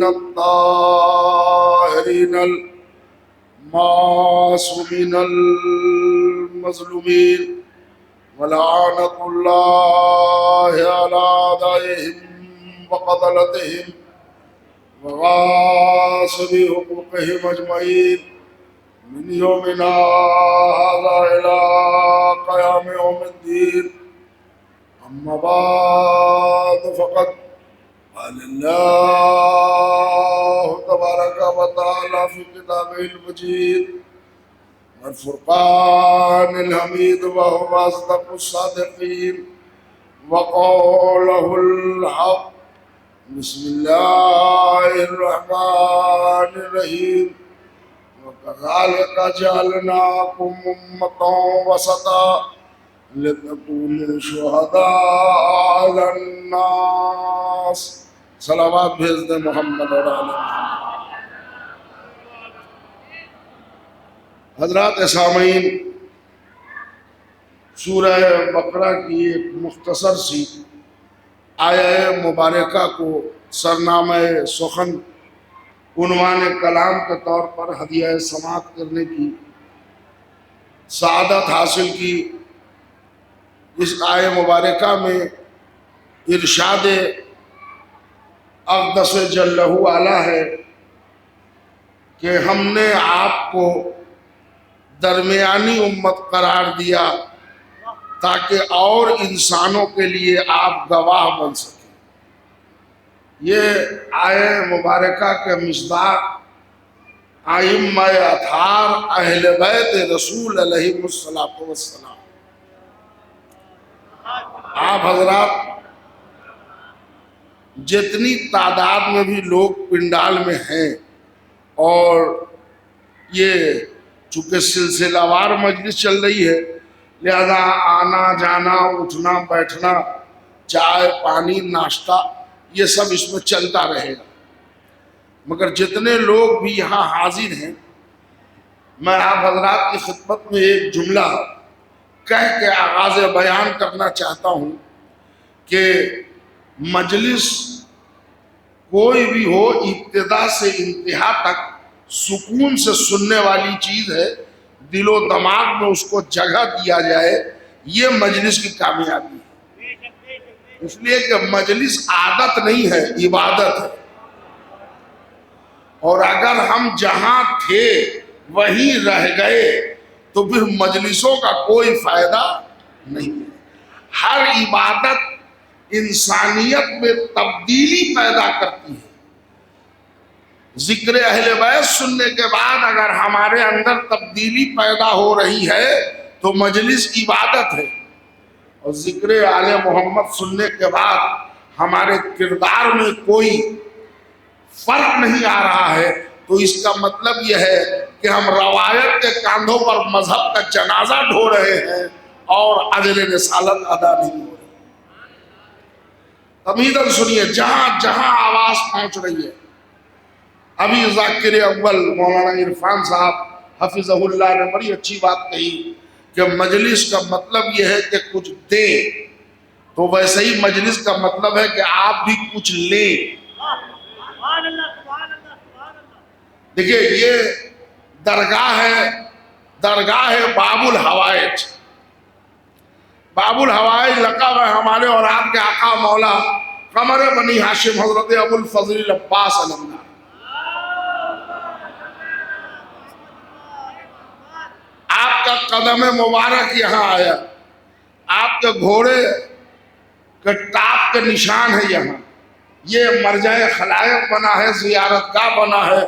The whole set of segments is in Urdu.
الطيبين الطاهرين المعصومين المظلومين ولعنة الله على أعدائهم وقتلتهم وغاصبي حقوقهم أجمعين من يومنا هذا إلى قيام يوم الدين. أما بعد فقد قال الله تبارك وتعالى في كتابه المجيد والفرقان الحميد وهو أصدق الصادقين وقوله الحق. بسم الله الرحمن الرحيم. وكذلك جعلناكم أمة وسطا لتكونوا شهداء على الناس. صلوات بھیج دیں محمد اور آل محمد. حضرات سامعین، سورہ بقرہ کی ایک مختصر سی آیہ مبارکہ کو سرنامہ سخن عنوان کلام کے طور پر ہدیہ سماعت کرنے کی سعادت حاصل کی. اس آیہ مبارکہ میں ارشاد اقدس جلہ علا ہے کہ ہم نے آپ کو درمیانی امت قرار دیا تاکہ اور انسانوں کے لیے آپ گواہ بن سکیں. یہ آیہ مبارکہ کے مصداق ائمہ اطہار اہل بیت رسول علیہ السلام. آپ حضرات جتنی تعداد میں بھی لوگ پنڈال میں ہیں، اور یہ چونکہ سلسلہ وار مجلس چل رہی ہے، لہذا آنا جانا اٹھنا بیٹھنا چائے پانی ناشتہ یہ سب اس میں چلتا رہے گا. مگر جتنے لوگ بھی یہاں حاضر ہیں، میں آپ حضرات کی خدمت میں ایک جملہ کہہ کے آغاز بیان کرنا چاہتا ہوں کہ مجلس کوئی بھی ہو، ابتدا سے انتہا تک سکون سے سننے والی چیز ہے. دل و دماغ میں اس کو جگہ دیا جائے، یہ مجلس کی کامیابی ہے. اس لیے کہ مجلس عادت نہیں ہے، عبادت ہے. اور اگر ہم جہاں تھے وہیں رہ گئے تو پھر مجلسوں کا کوئی فائدہ نہیں ہے. ہر عبادت انسانیت میں تبدیلی پیدا کرتی ہے. ذکر اہل بیت سننے کے بعد اگر ہمارے اندر تبدیلی پیدا ہو رہی ہے تو مجلس عبادت ہے. اور ذکر آل محمد سننے کے بعد ہمارے کردار میں کوئی فرق نہیں آ رہا ہے تو اس کا مطلب یہ ہے کہ ہم روایت کے کاندھوں پر مذہب کا جنازہ ڈھو رہے ہیں اور اجر رسالت ادا نہیں ہو رہی. تمیداً سنیے، جہاں جہاں آواز پہنچ رہی ہے. ابھی ذاکر اول مولانا عرفان صاحب حفظہ اللہ نے بڑی اچھی بات کہی کہ مجلس کا مطلب یہ ہے کہ کچھ دیں، تو ویسے ہی مجلس کا مطلب ہے کہ آپ بھی کچھ لیں. دیکھیے، یہ درگاہ ہے باب الحوائج. باب الحوائج لقب ہے ہمارے اور آپ کے آقا مولا قمر بنی ہاشم حضرت ابو الفضل العباس علمدار. آپ کا قدم مبارک یہاں آیا، آپ کے گھوڑے کے ٹاپ کے نشان ہے یہاں. یہ مرجع خلائق بنا ہے، زیارت گاہ بنا ہے.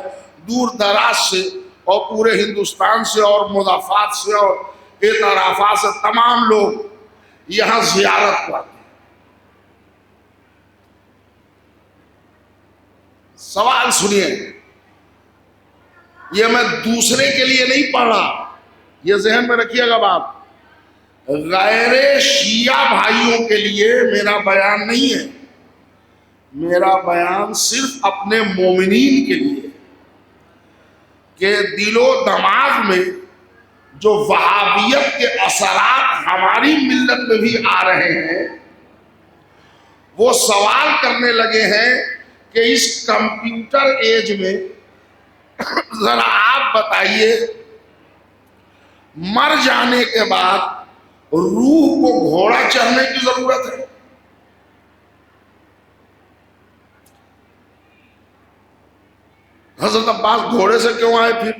دور دراز سے اور پورے ہندوستان سے اور مضافات سے اور اعترافات سے تمام لوگ یہاں زیارت کو آتے ہیں. سوال سنیے، یہ میں دوسرے کے لیے نہیں پڑھ رہا، یہ ذہن میں رکھیے گا بات. غیر شیعہ بھائیوں کے لیے میرا بیان نہیں ہے، میرا بیان صرف اپنے مومنین کے لیے کہ دل و دماغ میں جو وہابیت کے اثرات ہماری ملت میں بھی آ رہے ہیں، وہ سوال کرنے لگے ہیں کہ اس کمپیوٹر ایج میں ذرا آپ بتائیے مر جانے کے بعد روح کو گھوڑا چڑھنے کی ضرورت ہے؟ حضرت عباس گھوڑے سے کیوں آئے؟ پھر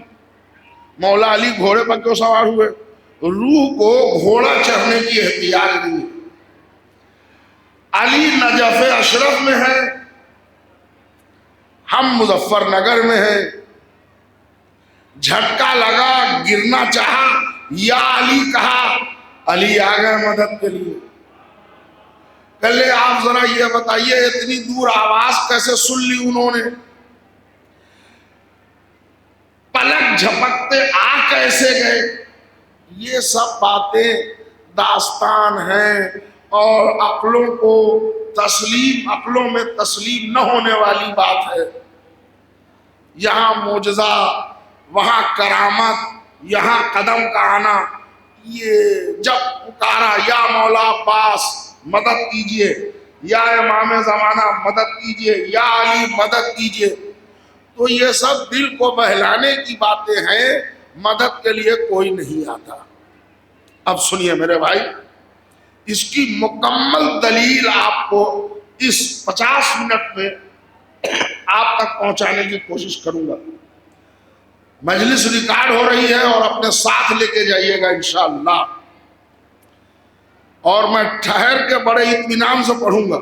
مولا علی گھوڑے پر کیوں سوار ہوئے؟ روح کو گھوڑا چڑھنے کی احتیاج نہیں ہے۔ علی نجف اشرف میں ہے، ہم مظفر نگر میں ہیں، جھٹکا لگا، گرنا چاہا، یا علی کہا، علی آ گئے مدد کے لیے۔ پہلے آپ ذرا یہ بتائیے اتنی دور آواز کیسے سن لی انہوں نے؟ پلک جھپکتے آ کیسے گئے؟ یہ سب باتیں داستان ہیں اور عقلوں میں تسلیم نہ ہونے والی بات ہے۔ یہاں معجزہ، وہاں کرامت، یہاں قدم کا آنا، یہ جب پکارا یا مولا عباس مدد کیجئے، یا امام زمانہ مدد کیجئے، یا علی مدد کیجئے، تو یہ سب دل کو بہلانے کی باتیں ہیں، مدد کے لیے کوئی نہیں آتا۔ اب سنیے میرے بھائی، اس کی مکمل دلیل آپ کو اس 50 منٹ میں آپ تک پہنچانے کی کوشش کروں گا۔ مجلس ریکارڈ ہو رہی ہے اور اپنے ساتھ لے کے جائیے گا انشاءاللہ، اور میں ٹھہر کے بڑے اطمینان سے پڑھوں گا۔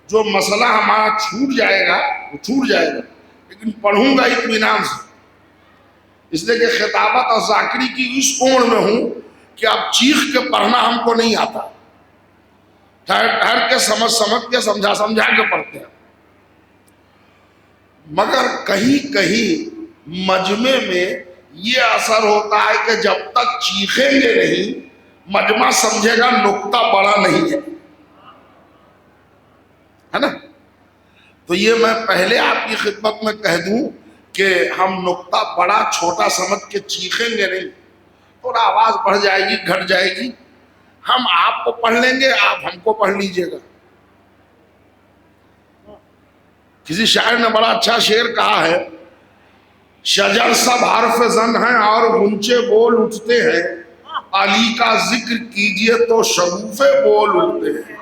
جو مسئلہ ہمارا چھوٹ جائے گا وہ چھوٹ جائے گا، لیکن پڑھوں گا اطمینان سے، اس لیے کہ خطابت اور ذاکری کی اس عمر میں ہوں کہ اب چیخ کے پڑھنا ہم کو نہیں آتا، ٹھہر کے سمجھ کے سمجھا کے پڑھتے ہیں۔ مگر کہیں کہیں مجمع میں یہ اثر ہوتا ہے کہ جب تک چیخیں گے نہیں مجمع سمجھے گا نقطہ بڑا نہیں ہے نا؟ تو یہ میں پہلے آپ کی خدمت میں کہہ دوں کہ ہم نقطہ بڑا چھوٹا سمجھ کے چیخیں گے نہیں، تھوڑا آواز بڑھ جائے گی، گھٹ جائے گی، ہم آپ کو پڑھ لیں گے، آپ ہم کو پڑھ لیجئے گا۔ کسی شاعر نے بڑا اچھا شعر کہا ہے، شجر سب حرف زن ہیں اور غنچے بول اٹھتے ہیں، علی کا ذکر کیجئے تو شگوفے بول اٹھتے ہیں۔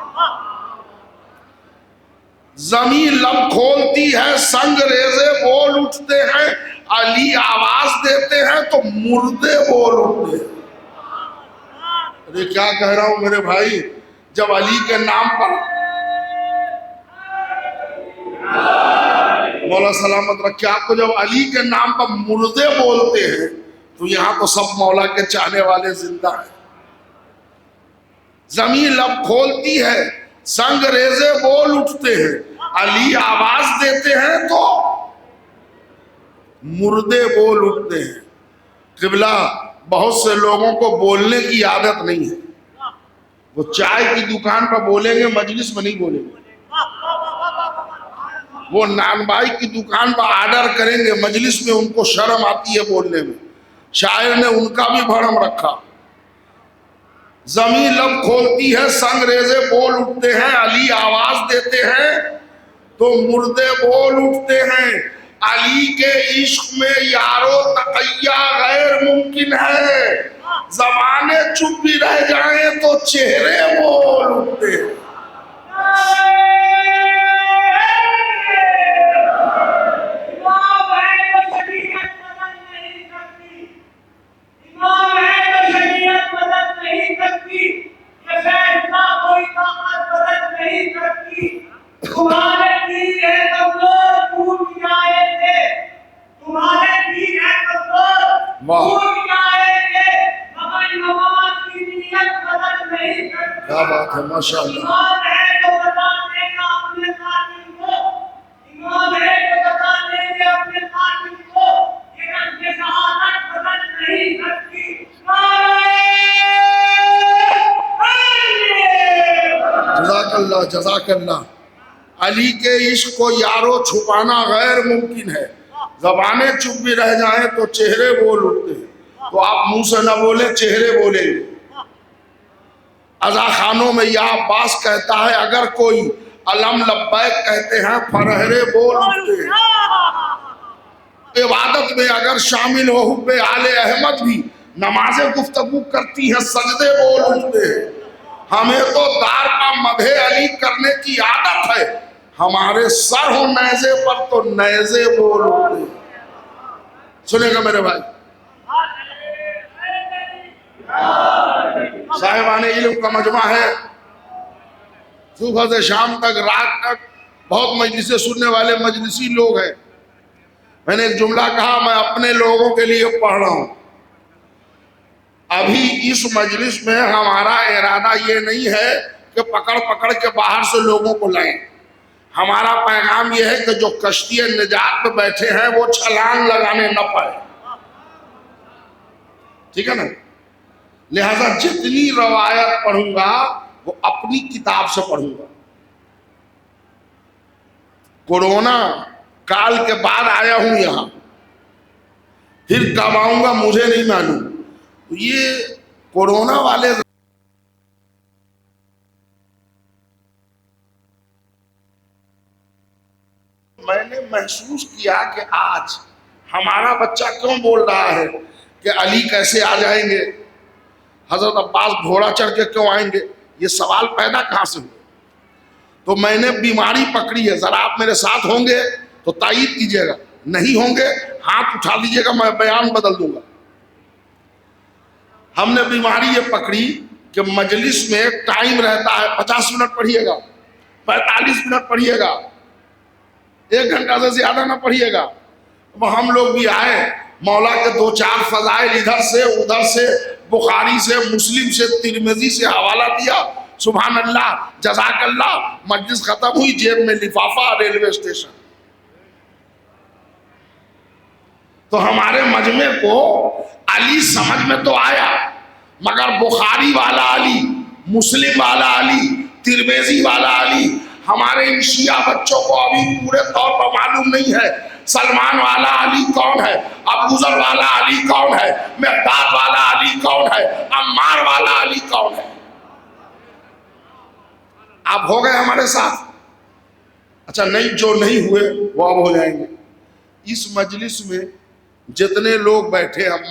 زمین لب کھولتی ہے سنگ ریزے بول اٹھتے ہیں، علی آواز دیتے ہیں تو مردے بول اٹھتے ہیں۔ ارے کیا کہہ رہا ہوں میرے بھائی، جب علی کے نام پر مولا سلامت رکھے آپ کو، جب علی کے نام پر مردے بولتے ہیں تو یہاں تو سب مولا کے چاہنے والے زندہ ہیں۔ زمین لب کھولتی ہے سنگ ریزے بول اٹھتے ہیں، علی آواز دیتے ہیں تو مردے بول اٹھتے ہیں۔ قبلہ بہت سے لوگوں کو بولنے کی عادت نہیں ہے، وہ چائے کی دکان پر بولیں گے، مجلس میں نہیں بولیں گے۔ وہ نان بائی کی دکان پر آرڈر کریں گے، مجلس میں ان کو شرم آتی ہے بولنے میں، شاعر نے ان کا بھی بھرم رکھا۔ زمین لب کھولتی ہے سنگ ریزے بول اٹھتے ہیں، علی آواز دیتے ہیں تو مردے بول اٹھتے ہیں۔ علی کے عشق میں یارو تقیہ غیر ممکن ہے، زبانیں چپ بھی رہ جائیں تو چہرے بول اٹھتے ہیں۔ کیا بات ہے، ماشاءاللہ۔ جزاک اللہ، جزاک اللہ۔ علی کے عشق کو یارو چھپانا غیر ممکن ہے، زبانیں چپ بھی رہ جائیں تو چہرے بول اٹھتے ہیں۔ تو آپ منہ سے نہ بولیں، چہرے بولیں گے۔ عزا خانوں میں یا عباس کہتا ہے اگر کوئی علم لبیک کہتے ہیں فرہرے بول اٹھتے ہیں. عبادت میں اگر شامل ہو حب آل احمد بھی نمازیں گفتگو کرتی ہیں سجدے بول اٹھتے ہیں. ہمیں تو دار کا مدح علی کرنے کی عادت ہے, ہمارے سر ہو نیزے پر تو نیزے بول اٹھتے ہیں. سنیں گا میرے بھائی, صاحبان علم کا مجمع ہے, صبح سے شام تک رات تک بہت مجلسیں سننے والے مجلسی لوگ ہیں. میں نے ایک جملہ کہا میں اپنے لوگوں کے لیے پڑھ رہا ہوں. ابھی اس مجلس میں ہمارا ارادہ یہ نہیں ہے کہ پکڑ پکڑ کے باہر سے لوگوں کو لائیں. ہمارا پیغام یہ ہے کہ جو کشتی نجات پہ بیٹھے ہیں وہ چھلانگ لگانے نہ پائے. ٹھیک ہے نا؟ لہذا جتنی روایت پڑھوں گا وہ اپنی کتاب سے پڑھوں گا. کورونا کال کے بعد آیا ہوں یہاں, پھر کب آؤں گا مجھے نہیں معلوم. تو یہ کورونا والے میں نے محسوس کیا کہ آج ہمارا بچہ کیوں بول رہا ہے کہ علی کیسے آ جائیں گے, حضرت عباس گھوڑا چڑھ کے کیوں آئیں گے. یہ سوال پیدا کہاں سے ہوا؟ تو میں نے بیماری پکڑی ہے. ذرا آپ میرے ساتھ ہوں گے تو تائید کیجئے گا, نہیں ہوں گے ہاتھ اٹھا لیجئے گا, میں بیان بدل دوں گا. ہم نے بیماری یہ پکڑی کہ مجلس میں ٹائم رہتا ہے 50 منٹ پڑھیے گا, 45 منٹ پڑھیے گا, 1 گھنٹہ سے زیادہ نہ پڑھیے گا. ہم لوگ بھی آئے, مولا کے 2-4 فضائل ادھر سے ادھر سے, بخاری سے, مسلم سے, ترمذی سے حوالہ دیا. سبحان اللہ, جزاک اللہ. مجلس ختم ہوئی, جیب میں لفافہ, ریلوے اسٹیشن. تو ہمارے مجمع کو علی سمجھ میں تو آیا, مگر بخاری والا علی, مسلم والا علی, ترمذی والا علی ہمارے ان شیعہ بچوں کو ابھی پورے طور پر معلوم نہیں ہے. سلمان والا علی کون ہے, ابو ذر والا علی کون ہے, مقداد والا علی کون ہے, عمار والا علی کون ہے. آپ ہو گئے ہمارے ساتھ؟ اچھا نہیں, جو نہیں ہوئے وہ اب ہو جائیں گے. اس مجلس میں جتنے لوگ بیٹھے ہم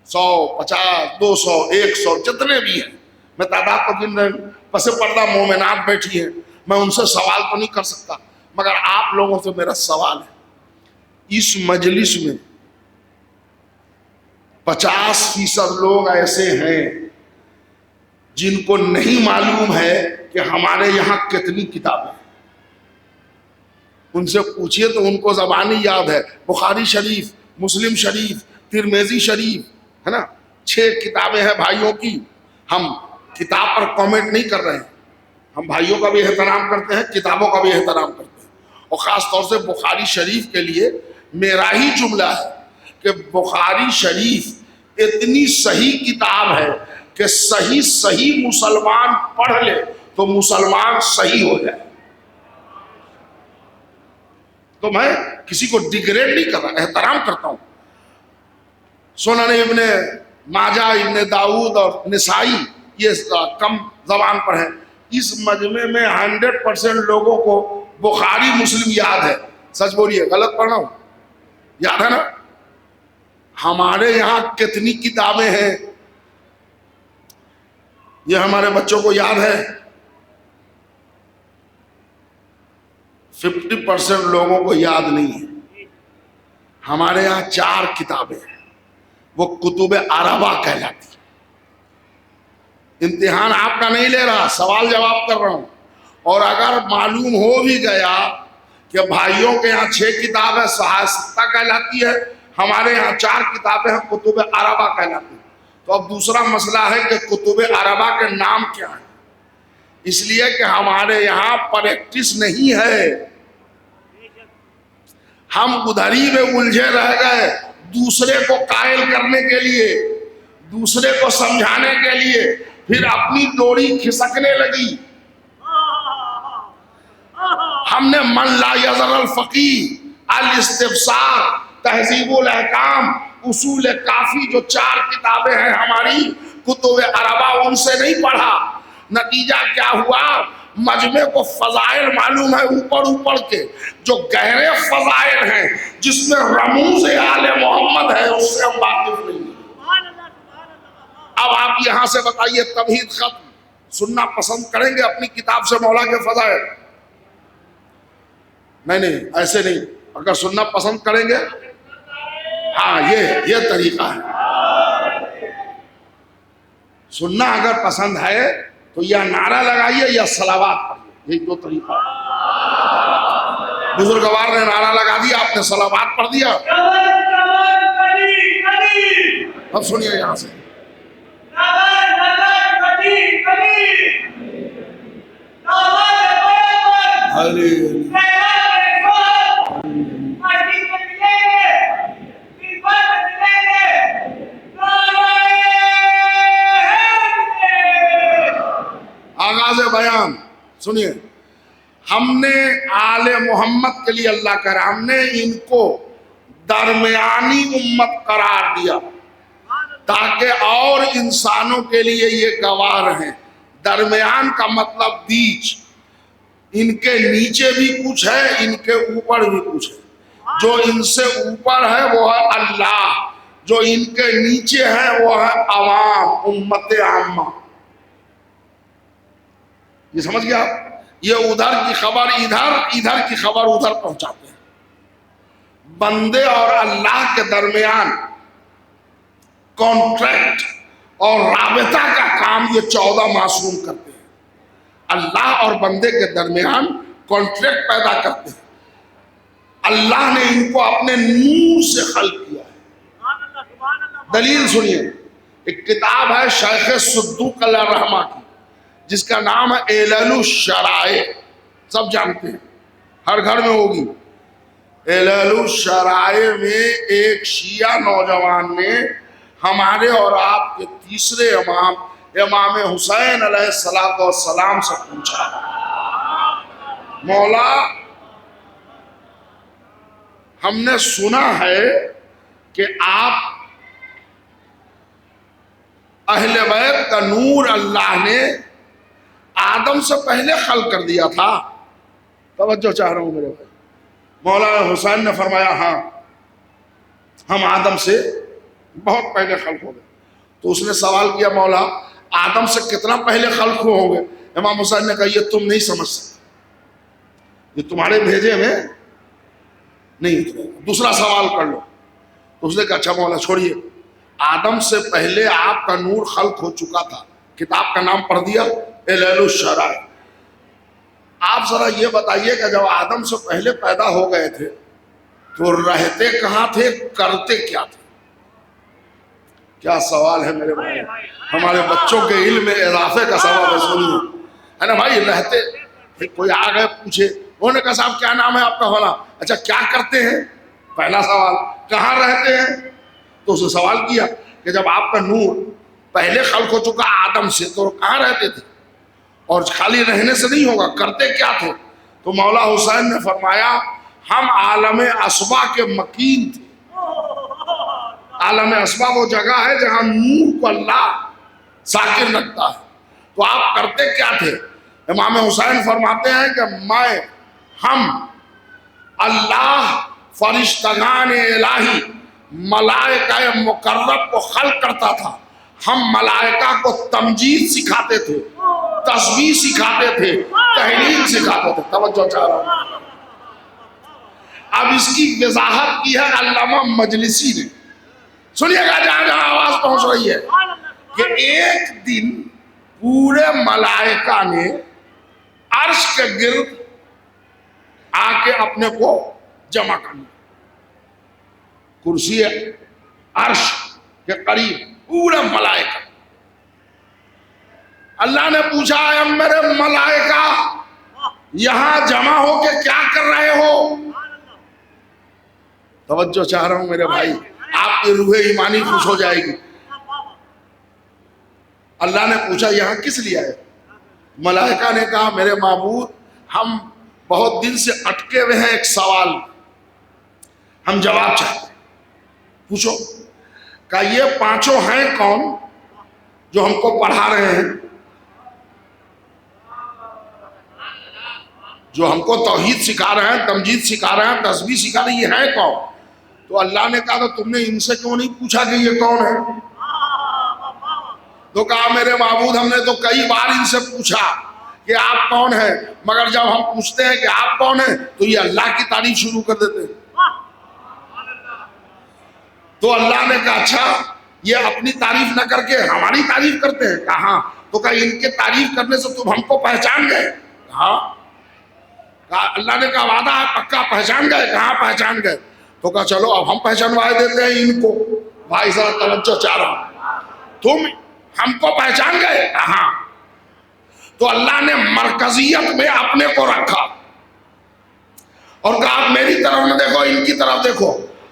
100, 50, 200, 100 جتنے بھی ہیں, میں تعداد کو گن رہا ہوں. پس پردہ مومنات بیٹھی ہیں, میں ان سے سوال تو نہیں کر سکتا, مگر آپ لوگوں سے میرا سوال ہے. اس مجلس میں 50% لوگ ایسے ہیں جن کو نہیں معلوم ہے کہ ہمارے یہاں کتنی کتابیں ہیں. ان سے پوچھئے تو ان کو زبانی یاد ہے, بخاری شریف, مسلم شریف, ترمذی شریف, ہے نا, 6 کتابیں ہیں بھائیوں کی. ہم کتاب پر کامنٹ نہیں کر رہے ہیں, ہم بھائیوں کا بھی احترام کرتے ہیں, کتابوں کا بھی احترام کرتے ہیں. اور خاص طور سے بخاری شریف کے لیے میرا ہی جملہ ہے کہ بخاری شریف اتنی صحیح کتاب ہے کہ صحیح مسلمان پڑھ لے تو مسلمان صحیح ہو جائے. تو میں کسی کو ڈیگریڈ نہیں کر رہا, احترام کرتا ہوں. سنن ابن ماجہ, ابن داؤد اور نسائی یہ کم زبان پر ہے. اس مجمع میں 100% لوگوں کو بخاری مسلم یاد ہے. سچ بولیے, غلط پڑھ رہا ہوں؟ یاد ہے نا؟ ہمارے یہاں کتنی کتابیں ہیں یہ ہمارے بچوں کو یاد ہے. 50% لوگوں کو یاد نہیں ہے. ہمارے یہاں 4 کتابیں ہیں, وہ کتب عربہ کہلاتی. امتحان آپ کا نہیں لے رہا, سوال جواب کر رہا ہوں. اور اگر معلوم ہو بھی گیا کہ بھائیوں کے یہاں 6 کتابیں صحافتہ کہلاتی ہے, ہمارے یہاں 4 کتابیں ہیں کتب عربہ کہلاتی. تو اب دوسرا مسئلہ ہے کہ کتب عربہ کے نام کیا ہیں. اس لیے کہ ہمارے یہاں پریکٹس نہیں ہے, ہم ادھری میں الجھے رہ گئے دوسرے کو قائل کرنے کے لیے, دوسرے کو سمجھانے کے لیے, پھر اپنی ڈوری کھسکنے لگی. ہم نے من لا یزر الفقیہ, الاستفسار, تہذیب الاحکام, اصول کافی, جو 4 کتابیں ہیں ہماری کتب عربہ, ان سے نہیں پڑھا. نتیجہ کیا ہوا؟ مجمع کو فضائل معلوم ہے اوپر اوپر کے، جو گہرے فضائل ہیں جس میں رموز آل محمد ہے اس سے ہم واقف نہیں ہیں۔ اب آپ یہاں سے بتائیے توحید ختم، سننا پسند کریں گے اپنی کتاب سے مولا کے فضائل؟ نہیں ایسے نہیں، اگر سننا پسند کریں گے ہاں یہ طریقہ ہے۔ سننا اگر پسند ہے تو یا نعرہ لگائیے یا صلوات پڑھیے، یہی دو طریقہ ہے۔ بزرگوار نے نعرہ لگا دیا، آپ نے صلوات پڑھ دیا۔ اب سنیے یہاں سے، آغاز بیان سنیے، ہم نے آل محمد کے لیے اللہ کہہ رہا، ہم نے ان کو درمیانی امت قرار دیا تاکہ اور انسانوں کے لیے یہ گواہ رہیں۔ درمیان کا مطلب بیچ، ان کے نیچے بھی کچھ ہے، ان کے اوپر بھی کچھ ہے۔ جو ان سے اوپر ہے وہ ہے اللہ، جو ان کے نیچے ہے وہ ہے عوام، امت عامہ۔ یہ سمجھ گیا آپ؟ یہ ادھر کی خبر ادھر، ادھر کی خبر ادھر پہنچاتے ہیں۔ بندے اور اللہ کے درمیان کانٹریکٹ اور رابطہ کا کام یہ 14 معصوم کرتے ہیں۔ اللہ اور بندے کے درمیان کانٹریکٹ پیدا کرتے ہیں۔ اللہ نے ان کو اپنے نور سے خلق کیا ہے۔ دلیل سنیے، ایک کتاب ہے شیخ صدوق علیہ الرحمہ کی جس کا نام ہے علل الشرائع، سب جانتے ہیں، ہر گھر میں ہوگی۔ علل الشرائع میں ایک شیعہ نوجوان نے ہمارے اور آپ کے تیسرے امام حسین علیہ السلام سے پوچھا، مولا ہم نے سنا ہے کہ آپ اہل بیت کا نور اللہ نے آدم سے پہلے خلق کر دیا تھا۔ توجہ چاہ رہا ہوں میرے بھائی۔ مولا حسین نے فرمایا ہاں، ہم آدم سے بہت پہلے خلق ہو گئے۔ تو اس نے سوال کیا مولا آدم سے کتنا پہلے خلق ہو گئے؟ امام حسین نے کہا یہ تم نہیں سمجھ سکتے، یہ تمہارے بھیجے میں نہیں، دوسرا سوال کر لو۔ تو اس نے کہا اچھا مولا چھوڑیے، آدم سے پہلے آپ کا نور خلق ہو چکا تھا، کتاب کا نام پڑھ دیا علل الشرائع۔ آپ ذرا یہ بتائیے کہ جب آدم سے پہلے پیدا ہو گئے تھے تو رہتے کہاں تھے، کرتے کیا تھے؟ کیا سوال ہے میرے بھائی، ہمارے بچوں کے علم میں اضافے کا سوال ہے، سنیے ہے نا بھائی۔ رہتے، کوئی آ گئے پوچھے، انہوں نے کہا صاحب کیا نام ہے آپ کا فلاں، اچھا کیا کرتے ہیں، پہلا سوال کہاں رہتے ہیں؟ تو اس نے سوال کیا کہ جب آپ کا نور پہلے خلق ہو چکا آدم سے تو کہاں رہتے تھے، اور خالی رہنے سے نہیں ہوگا، کرتے کیا تھے؟ تو مولا حسین نے فرمایا ہم عالم اسبا کے مکین تھے۔ عالم اسبا وہ جگہ ہے جہاں نور کو اللہ ساکن رکھتا ہے۔ تو آپ کرتے کیا تھے؟ امام حسین فرماتے ہیں کہ ہم اللہ، فرشتگان الہی، ملائکہ مقرب کو خلق کرتا تھا۔ ہم ملائکہ کو تمجید سکھاتے تھے، تسبیح سکھاتے تھے، تحلیل سکھاتے تھے۔ توجہ چاہ رہا ہوں۔ اب اس کی وضاحت کی ہے علامہ مجلسی نے، سنیے گا جہاں جہاں آواز پہنچ رہی ہے، کہ ایک دن پورے ملائکہ نے عرش کے گرد آ کے اپنے کو جمع کرنا، کرسی عرش کے قریب پورے ملائکہ۔ اللہ نے پوچھا اے میرے ملائکہ یہاں جمع ہو کے کیا کر رہے ہو؟ توجہ چاہ رہا ہوں میرے بھائی، آپ کی روح ایمانی خوش ہو جائے گی۔ اللہ نے پوچھا یہاں کس لیے آئے؟ ملائکہ نے کہا میرے معبود ہم بہت دن سے اٹکے ہوئے ہیں ایک سوال، ہم جواب چاہتے ہیں، پوچھو۔ کہا یہ پانچوں ہیں کون جو ہم کو پڑھا رہے ہیں؟ جو ہم کو توحید سکھا رہے ہیں، تمجید سکھا رہے ہیں، تسبیح سکھا رہے ہیں، یہ ہے کون؟ تو اللہ نے کہا تو تم نے ان سے کیوں نہیں پوچھا کہ یہ کون ہے؟ تو کہا میرے معبود ہم نے تو کئی بار ان سے پوچھا کہ آپ کون ہیں، مگر جب ہم پوچھتے ہیں کہ آپ کون ہیں تو یہ اللہ کی تعریف شروع کر دیتے ہیں۔ تو اللہ نے کہا اچھا یہ اپنی تعریف نہ کر کے ہماری تعریف کرتے ہیں؟ کہا تو کہا ان کے تعریف کرنے سے تم ہم کو پہچان گئے؟ کہا اللہ نے کہا وعدہ ہے پکا پہچان گئے؟ کہاں پہچان گئے؟ تو کہا چلو اب ہم پہچانوائے دیتے ہیں ان کو۔ بھائی صاحب توجہ چاہ رہا ہوں، تم ہم کو پہچان گئے؟ کہاں؟ تو اللہ نے مرکزیت میں اپنے کو رکھا اور کہا میری طرف نہ دیکھو، ان کی طرف دیکھو،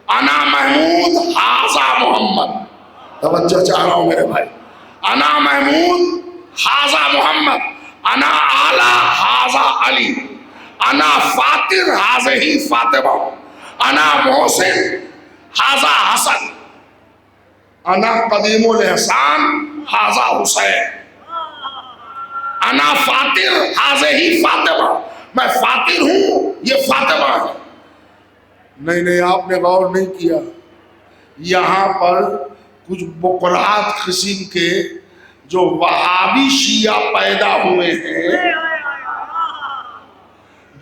انا محمود حاذا محمد۔ توجہ چاہ رہا ہوں میرے بھائی، انا محمود حاذا محمد، انا اعلی حاذا علی، انا فاطر حاذہ فاطمہ، انا محسن حاذا حسن، انا قدیم الاحسان حاذا حسین، انا فاطر حاذہ فاطمہ، میں فاطر ہوں یہ فاطمہ ہے۔ نہیں آپ نے غور نہیں کیا، یہاں پر کچھ بقرات قسم کے جو وہابی شیعہ پیدا ہوئے ہیں،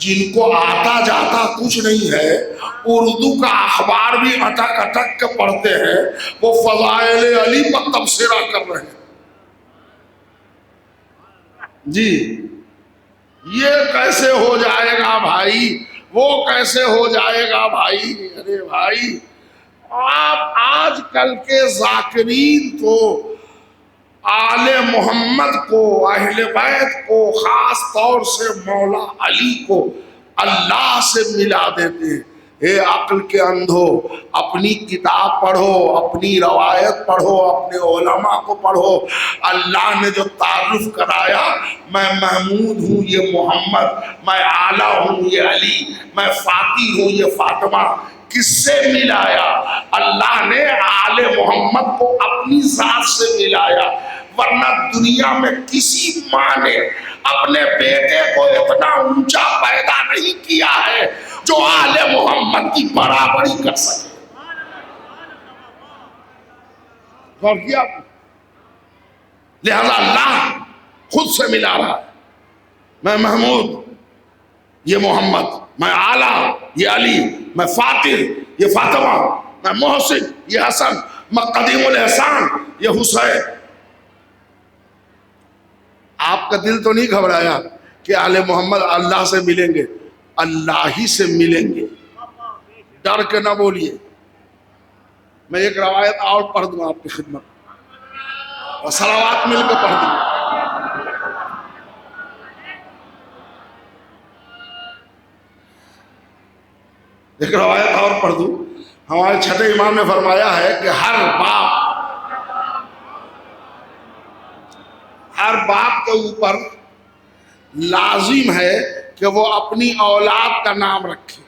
جن کو آتا جاتا کچھ نہیں ہے، اردو کا اخبار بھی اٹک اٹک کے پڑھتے ہیں، وہ فضائل علی پر تبصرہ کر رہے ہیں۔ جی یہ کیسے ہو جائے گا بھائی، وہ کیسے ہو جائے گا بھائی؟ ارے بھائی آپ آج کل کے ذاکرین تو آل محمد کو، اہل بیت کو، خاص طور سے مولا علی کو اللہ سے ملا دیتے ہیں۔ اے عقل کے اندھو، اپنی کتاب پڑھو، اپنی روایت پڑھو، اپنے علماء کو پڑھو۔ اللہ نے جو تعارف کرایا، میں محمود ہوں یہ محمد، میں اعلیٰ ہوں یہ علی، میں فاطر ہوں یہ فاطمہ، کس سے ملایا؟ اللہ نے آل محمد کو اپنی ذات سے ملایا، ورنہ دنیا میں کسی ماں نے اپنے بیٹے کو اتنا اونچا پیدا نہیں کیا ہے جو آل محمد کی برابری کر سکے۔ غور کیا؟ لہذا اللہ خود سے ملا رہا ہے، میں محمود یہ محمد، میں اعلیٰ یہ علی، میں فاطر یہ فاطمہ، میں محسن یہ حسن، میں قدیم الاحسان یہ حسین۔ آپ کا دل تو نہیں گھبرایا کہ آل محمد اللہ سے ملیں گے؟ اللہ ہی سے ملیں گے، ڈر کے نہ بولیے۔ میں ایک روایت اور پڑھ دوں آپ کی خدمت، اور صلوات مل کے پڑھ دوں۔ ایک روایت اور پڑھ دوں۔ ہمارے چھٹے امام نے فرمایا ہے کہ ہر باپ کے اوپر لازم ہے کہ وہ اپنی اولاد کا نام رکھے،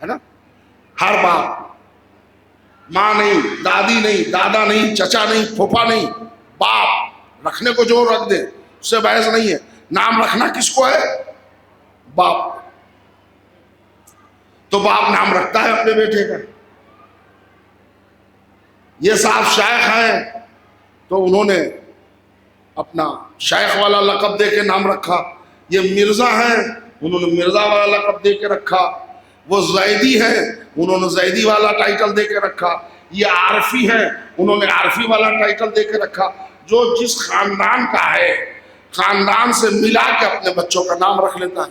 ہے نا؟ ہر باپ، ماں نہیں، دادی نہیں، دادا نہیں، چچا نہیں، پھوپھا نہیں، باپ رکھنے کو جو رکھ دے، اس سے بحث نہیں ہے۔ نام رکھنا کس کو ہے؟ باپ۔ تو باپ نام رکھتا ہے اپنے بیٹے کا۔ یہ صاحب شیخ ہیں تو انہوں نے اپنا شیخ والا لقب دے کے نام رکھا۔ یہ مرزا ہیں، انہوں نے مرزا والا لقب دے کے رکھا۔ وہ زیدی ہیں، انہوں نے زیدی والا ٹائٹل دے کے رکھا۔ یہ عارفی ہیں، انہوں نے عارفی والا ٹائٹل دے کے رکھا۔ جو جس خاندان کا ہے، خاندان سے ملا کے اپنے بچوں کا نام رکھ لیتا ہے۔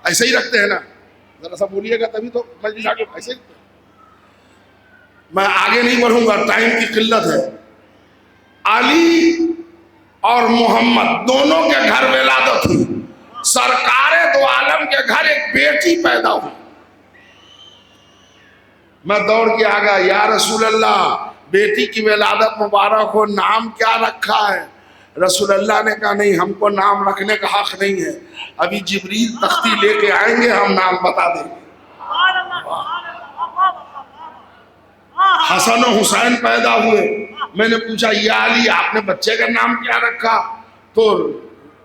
ایسے ہی رکھتے ہیں نا؟ ذرا سا بولیے گا تبھی تو مجلس آگے ایسے ہی۔ میں آگے نہیں بڑھوں گا، ٹائم کی قلت ہے۔ علی اور محمد دونوں کے گھر ولادت ہوئی۔ سرکار دو عالم کے گھر ایک بیٹی پیدا ہوئی۔ میں دوڑ کے آ گیا، یا رسول اللہ بیٹی کی ولادت مبارک ہو، نام کیا رکھا ہے؟ رسول اللہ نے کہا نہیں، ہم کو نام رکھنے کا حق نہیں ہے، ابھی جبریل تختی لے کے آئیں گے، ہم نام بتا دیں گے۔ حسن و حسین پیدا ہوئے۔ میں نے پوچھا یا علی آپ نے بچے کا نام کیا رکھا؟ تو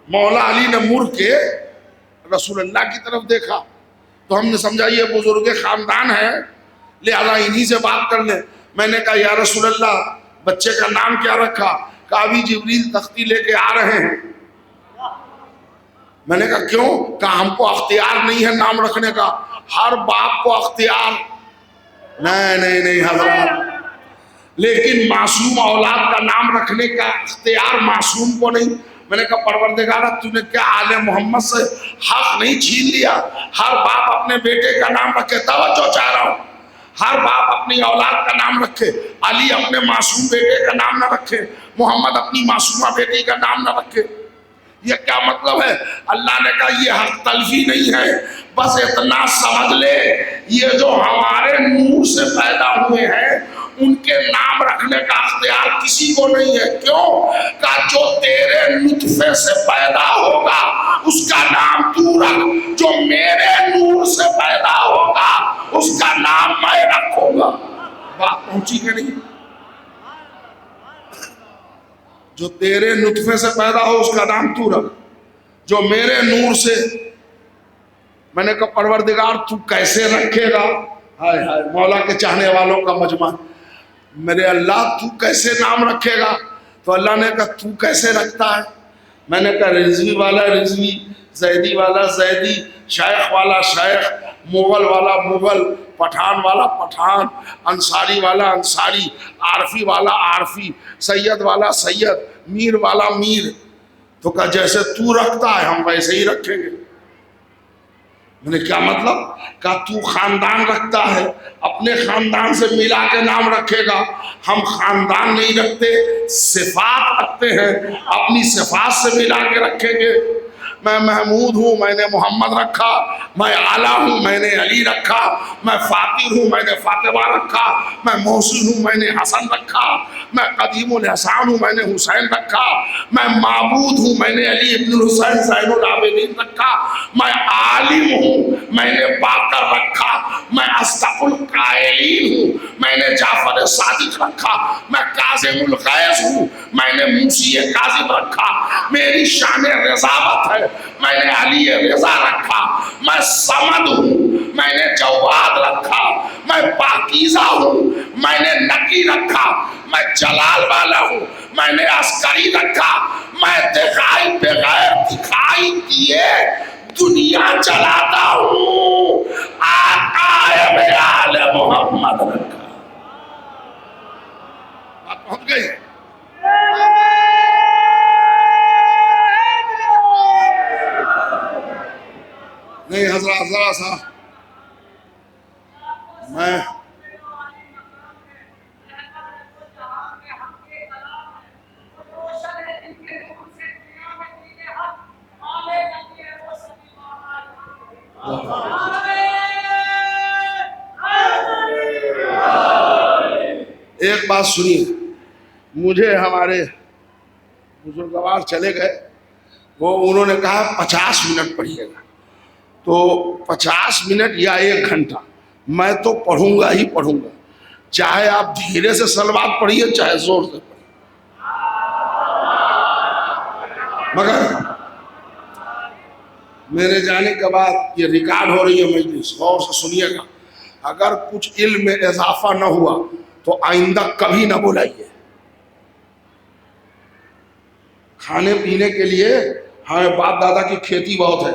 مولا علی نے مڑ کے رسول اللہ کی طرف دیکھا تو ہم نے سمجھا یہ بزرگ خاندان ہے لہذا انہی سے بات کر لیں. میں نے کہا یا رسول اللہ بچے کا نام کیا رکھا؟ کہا ابھی جبریل تختی لے کے آ رہے ہیں. میں نے کہا کیوں؟ کہا ہم کو اختیار نہیں ہے نام رکھنے کا. ہر باپ کو اختیار نہیں حضرات، لیکن معصوم اولاد کا نام رکھنے کا اختیار معصوم کو نہیں. میں نے کہا پروردگارہ تو نے کیا آل محمد سے حق نہیں چھین لیا؟ ہر باپ اپنے بیٹے کا نام رکھے. توجہ چاہ رہا ہوں، ہر باپ اپنی اولاد کا نام رکھے. علی اپنے معصوم بیٹے کا نام نہ رکھے، محمد اپنی معصومہ بیٹی کا نام نہ رکھے. یہ کیا مطلب ہے؟ اللہ نے کہا یہ حق تلفی نہیں ہے، بس اتنا سمجھ لے یہ جو ہمارے نور سے پیدا ہوئے ہیں ان کے نام رکھنے کا اختیار کسی کو نہیں ہے. کیوں؟ کہ جو تیرے نطفے سے پیدا ہوگا اس کا نام تو رکھ، جو میرے نور سے پیدا ہوگا اس کا نام میں رکھوں گا. بات پہنچی کہ نہیں؟ جو تیرے نطفے سے پیدا ہو اس کا نام تو رکھ، جو میرے نور سے. میں نے کہا پروردگار تو کیسے رکھے گا؟ ہائے ہائے مولا کے چاہنے والوں کا مجمع. میرے اللہ تو کیسے نام رکھے گا؟ تو اللہ نے کہا تو کیسے رکھتا ہے؟ میں نے کہا رضوی والا رضوی، زیدی والا زیدی، شیخ والا شیخ، مغل والا مغل، پٹھان والا پٹھان، انصاری والا انصاری، عارفی والا عارفی، سید والا سید، میر والا میر. تو کہا جیسے تو رکھتا ہے ہم ویسے ہی رکھیں گے. میں نے کیا مطلب؟ کہا تو خاندان رکھتا ہے اپنے خاندان سے ملا کے نام رکھے گا، ہم خاندان نہیں رکھتے صفات رکھتے ہیں، اپنی صفات سے ملا کے رکھیں گے. میں محمود ہوں میں نے محمد رکھا، میں اعلیٰ ہوں میں نے علی رکھا، میں فاطر ہوں میں نے فاطمہ رکھا، میں محسن ہوں میں نے حسن رکھا، میں قدیم الاحسان ہوں میں نے حسین رکھا، میں معبود ہوں میں نے علی ابن الحسین زین العابدین رکھا، میں عالم ہوں میں نے باقر رکھا، میں اصدق القائلین ہوں میں نے جعفر صادق رکھا، میں کاظم الغیظ ہوں میں نے موسی کاظم رکھا، میری شان رضاوت ہے میں نے علی رضا رکھا، میں صمد ہوں میں نے جواد رکھا، میں پاکیزہ ہوں میں نے نقی رکھا، میں جلال والا ہوں میں نے عسکری رکھا، میں دکھائی بغیر دکھائی دیے دنیا چلاتا ہوں، آقا میں آل محمد رکھا. بات پہنچ گئی؟ نہیں حضرات ذرا سا میں ایک بات سنیے. مجھے ہمارے بزرگوار چلے گئے، وہ انہوں نے کہا 50 منٹ پڑھیے گا. تو 50 منٹ یا 1 گھنٹہ میں تو پڑھوں گا ہی پڑھوں گا، چاہے آپ دھیرے سے سلوات پڑھیے چاہے زور سے پڑھیے. مگر میرے جانے کے بعد یہ ریکارڈ ہو رہی ہے مجلس، غور سے سنیے گا. اگر کچھ علم میں اضافہ نہ ہوا تو آئندہ کبھی نہ بلائیے. کھانے پینے کے لیے ہمیں باپ دادا کی کھیتی بہت ہے.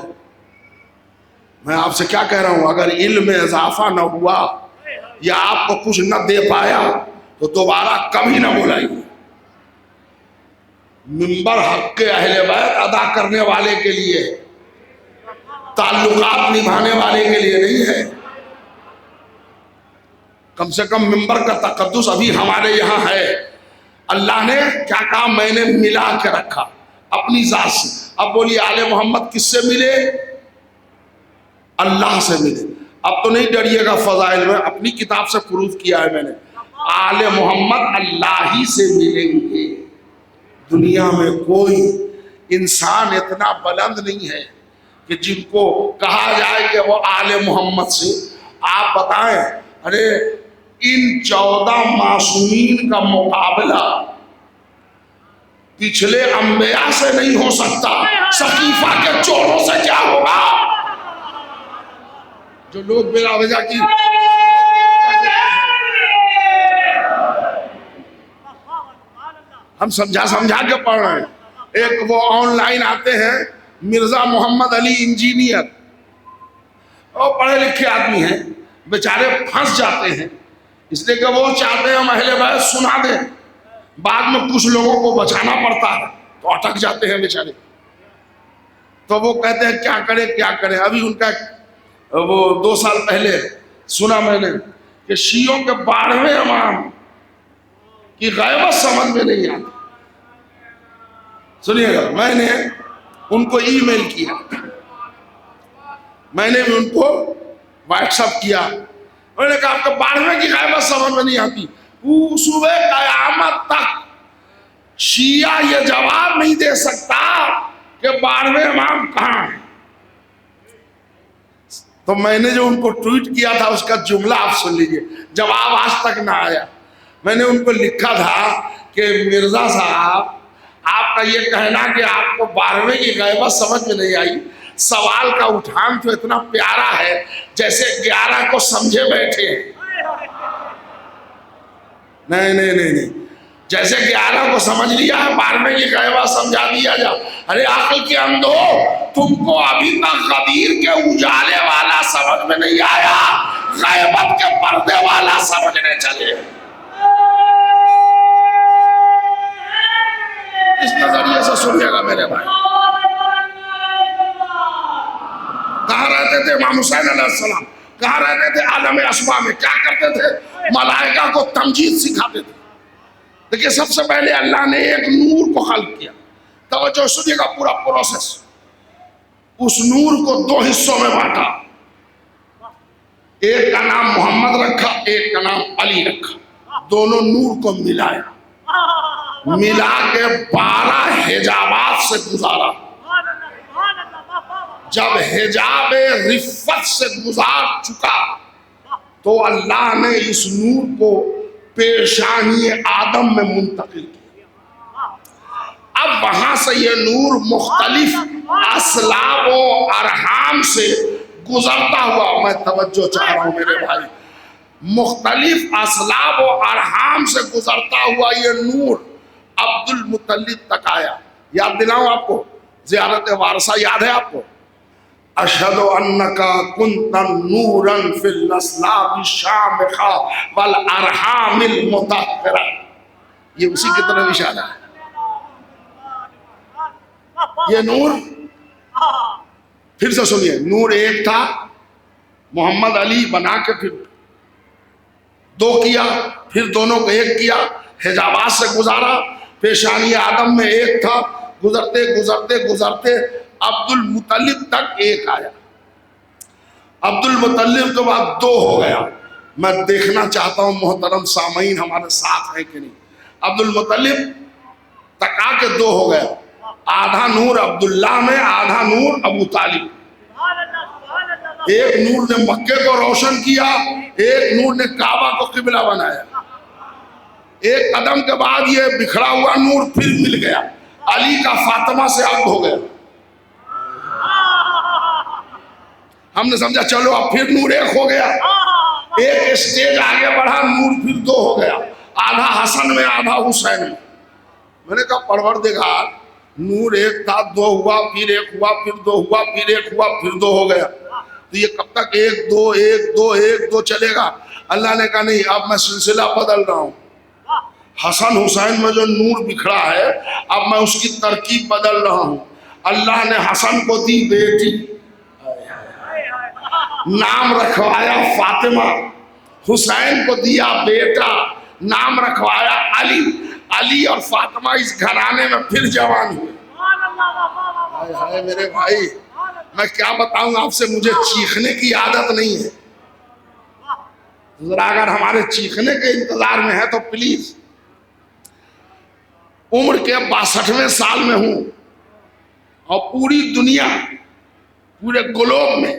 میں آپ سے کیا کہہ رہا ہوں، اگر علم میں اضافہ نہ ہوا یا آپ کو کچھ نہ دے پایا تو دوبارہ کبھی نہ بلائیے. منبر حق کے اہل بیت ادا کرنے والے کے لیے، تعلقات نبھانے والے کے لیے نہیں ہے. کم سے کم منبر کا تقدس ابھی ہمارے یہاں ہے. اللہ نے کیا کہا؟ میں نے ملا کے رکھا اپنی ذات سے. اب بولیے آل محمد کس سے ملے؟ اللہ سے ملے. اب تو نہیں ڈریے گا، فضائل میں اپنی کتاب سے پروف کیا ہے میں نے. آل محمد اللہ ہی سے ملیں گے. دنیا میں کوئی انسان اتنا بلند نہیں ہے کہ جن کو کہا جائے کہ وہ آل محمد سے. آپ بتائیں، ارے ان 14 معصومین کا مقابلہ پچھلے انبیاء سے نہیں ہو سکتا، سقیفہ کے چوروں سے کیا ہوگا؟ جو لوگ بلا وجہ کی ہم سمجھا کے پڑھ رہے ہیں. ایک وہ آن لائن آتے ہیں مرزا محمد علی انجینئر، اور پڑھے لکھے آدمی ہیں، بیچارے پھنس جاتے ہیں اس لیے کہ وہ چاہتے ہیں ہم اہل بیت سنا دیں، بعد میں کچھ لوگوں کو بچانا پڑتا ہے تو اٹک جاتے ہیں بیچارے. تو وہ کہتے ہیں کیا کریں. ابھی ان کا وہ 2 سال پہلے سنا میں نے کہ شیعوں کے 12ویں امام کی غیبت سمجھ میں نہیں آتی. سنیے گا، میں نے ان کو ای میل کیا، میں نے بھی ان کو واٹس ایپ کیا. میں نے کہا آپ کو 12ویں کی غیبت سمجھ میں نہیں آتی. صبح قیامت تک شیعہ یہ جواب نہیں دے سکتا کہ 12ویں امام کہاں ہیں. تو میں نے جو ان کو ٹویٹ کیا تھا اس کا جملہ آپ سن لیجئے، جواب آج تک نہ آیا. میں نے ان کو لکھا تھا کہ مرزا صاحب آپ کا یہ کہنا کہ آپ کو 12ویں کی غیبت سمجھ میں نہیں آئی، سوال کا اٹھان تو اتنا پیارا ہے جیسے 11 کو سمجھے بیٹھے ہیں. نہیں، جیسے 11 کو سمجھ لیا ہے 12ویں کی غیبت سمجھا دیا جا. ارے عقل کے اندھو، تم کو ابھی تک غدیر کے اجالے والا سمجھ میں نہیں آیا، غیبت کے پردے والا سمجھنے چلے. اس نظریے سے سنیے گا میرے بھائی. کہاں رہتے تھے امام حسین علیہ السلام؟ کہاں رہتے تھے عالم اسما میں؟ کیا کرتے تھے؟ ملائکہ کو تمجید سکھاتے تھے. دیکھیے سب سے پہلے اللہ نے ایک نور کو خلق کیا. توجہ سنیے گا پورا پروسیس. اس نور کو 2 حصوں میں بانٹا، ایک کا نام محمد رکھا، ایک کا نام علی رکھا. دونوں نور کو ملایا، ملا کے 12 حجابات سے گزارا. جب حجاب رفت سے گزار چکا تو اللہ نے اس نور کو پیشانی آدم میں منتقل کیا. اب وہاں سے یہ نور مختلف اسلاب و ارحام سے گزرتا ہوا، میں توجہ چاہ رہا ہوں میرے بھائی، مختلف اسلاب و ارحام سے گزرتا ہوا یہ نور عبد المطلب تک آیا. یاد دلاؤں آپ کو، زیارت وارثہ یاد ہے آپ کو؟ اشہد انکا کنت نورا فی الاسلاب الشامخہ والارحام المطہرہ. یہ اسی کی طرف اشارہ ہے. یہ نور، پھر سے سنیے، نور ایک تھا، محمد علی بنا کے پھر 2 کیا، پھر دونوں کو 1 کیا، حجابات سے گزارا. پیشانی آدم میں 1 تھا، گزرتے گزرتے گزرتے عبد المطلب تک 1 آیا. عبد المطلب کے بعد 2 ہو گیا. میں دیکھنا چاہتا ہوں محترم سامعین ہمارے ساتھ ہیں کہ نہیں. عبد المطلب تک آ کے 2 ہو گیا. آدھا نور عبداللہ میں، آدھا نور ابو طالب. ایک نور نے مکے کو روشن کیا، ایک نور نے کعبہ کو قبلہ بنایا. ایک قدم کے بعد یہ بکھرا ہوا نور پھر مل گیا، علی کا فاطمہ سے الگ ہو گیا. ہم نے سمجھا چلو اب پھر نور 1 ہو گیا. ایک اسٹیج آگے بڑھا، نور پھر 2 ہو گیا، آدھا حسن میں آدھا حسین میں. میں نے کہا پروردگار، نور 1 تھا، 2 ہوا، پھر 1 ہوا، پھر 2 ہوا، پھر 1 ہوا، پھر 2 ہو گیا. تو یہ کب تک 1 2 1 2 1 2 چلے گا؟ اللہ نے کہا نہیں، اب میں سلسلہ بدل رہا ہوں. حسن حسین میں جو نور بکھرا ہے اب میں اس کی ترکیب بدل رہا ہوں. اللہ نے حسن کو دی بیٹی، نام رکھوایا فاطمہ. حسین کو دیا بیٹا، نام رکھوایا علی. علی اور فاطمہ اس گھرانے میں پھر جوان ہوئے. ہائے میرے بھائی، میں کیا بتاؤں آپ سے، مجھے چیخنے کی عادت نہیں ہے. ذرا اگر ہمارے چیخنے کے انتظار میں ہے تو پلیز. عمر کے 62ویں سال میں ہوں اور پوری دنیا، پورے گلوب میں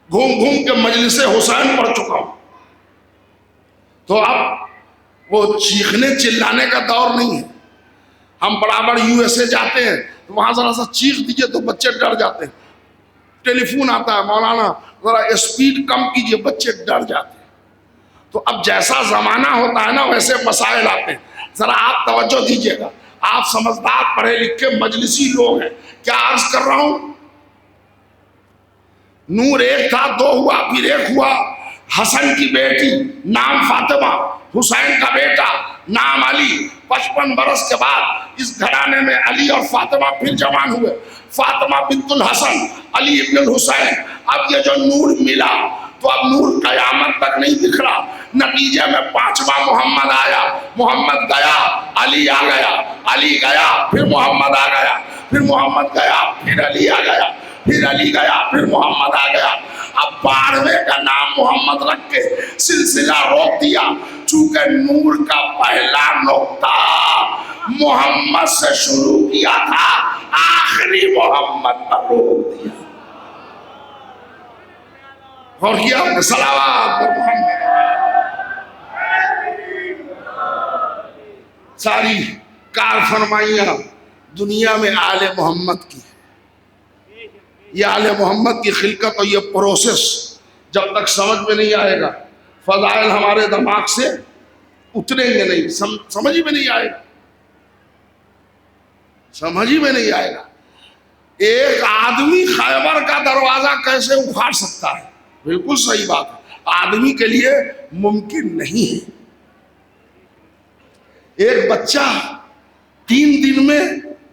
گھوم گھوم کے مجلس حسین پڑھ چکا ہوں. تو اب وہ چیخنے چلانے کا دور نہیں ہے. ہم برابر USA جاتے ہیں تو وہاں ذرا سا چیخ دیجئے تو بچے ڈر جاتے ہیں. ٹیلی فون آتا ہے، مولانا ذرا اسپیڈ کم کیجئے، بچے ڈر جاتے ہیں۔ تو اب جیسا زمانہ ہوتا ہے نا ویسے مسائل آتے ہیں، ذرا آپ توجہ دیجئے گا، آپ سمجھدار پڑھے لکھے مجلسی لوگ ہیں۔ کیا عرض کر رہا ہوں؟ نور ایک تھا، دو ہوا، پھر ایک ہوا۔ حسن کی بیٹی نام فاطمہ، حسین کا بیٹا نام علی۔ 55 برس کے بعد اس گھرانے میں علی اور فاطمہ پھر جوان ہوئے، فاطمہ بنت الحسن، علی ابن الحسین۔ اب یہ جو نور ملا تو اب نور قیامت تک نہیں دکھ رہا۔ نتیجے میں 5واں محمد آیا، محمد گیا، علی آ گیا، علی گیا، پھر محمد آ گیا، پھر محمد گیا، پھر علی آ گیا، پھر علی گیا، پھر محمد آ گیا۔ اب 12ویں کا نام محمد رکھ کے سلسلہ روک دیا، چونکہ نور کا پہلا نقطہ محمد سے شروع کیا تھا، آخری محمد پر روک دیا۔ اور کیا صلوات پر محمد۔ ساری کار فرمائیاں دنیا میں آل محمد کی، یہ آل محمد کی خلقت اور یہ پروسیس جب تک سمجھ میں نہیں آئے گا، فضائل ہمارے دماغ سے اتریں گے نہیں، سمجھ میں نہیں آئے گا، سمجھ میں نہیں آئے گا۔ ایک آدمی خیبر کا دروازہ کیسے اکھاڑ سکتا ہے؟ بالکل صحیح بات ہے، آدمی کے لیے ممکن نہیں ہے۔ ایک بچہ 3 دن میں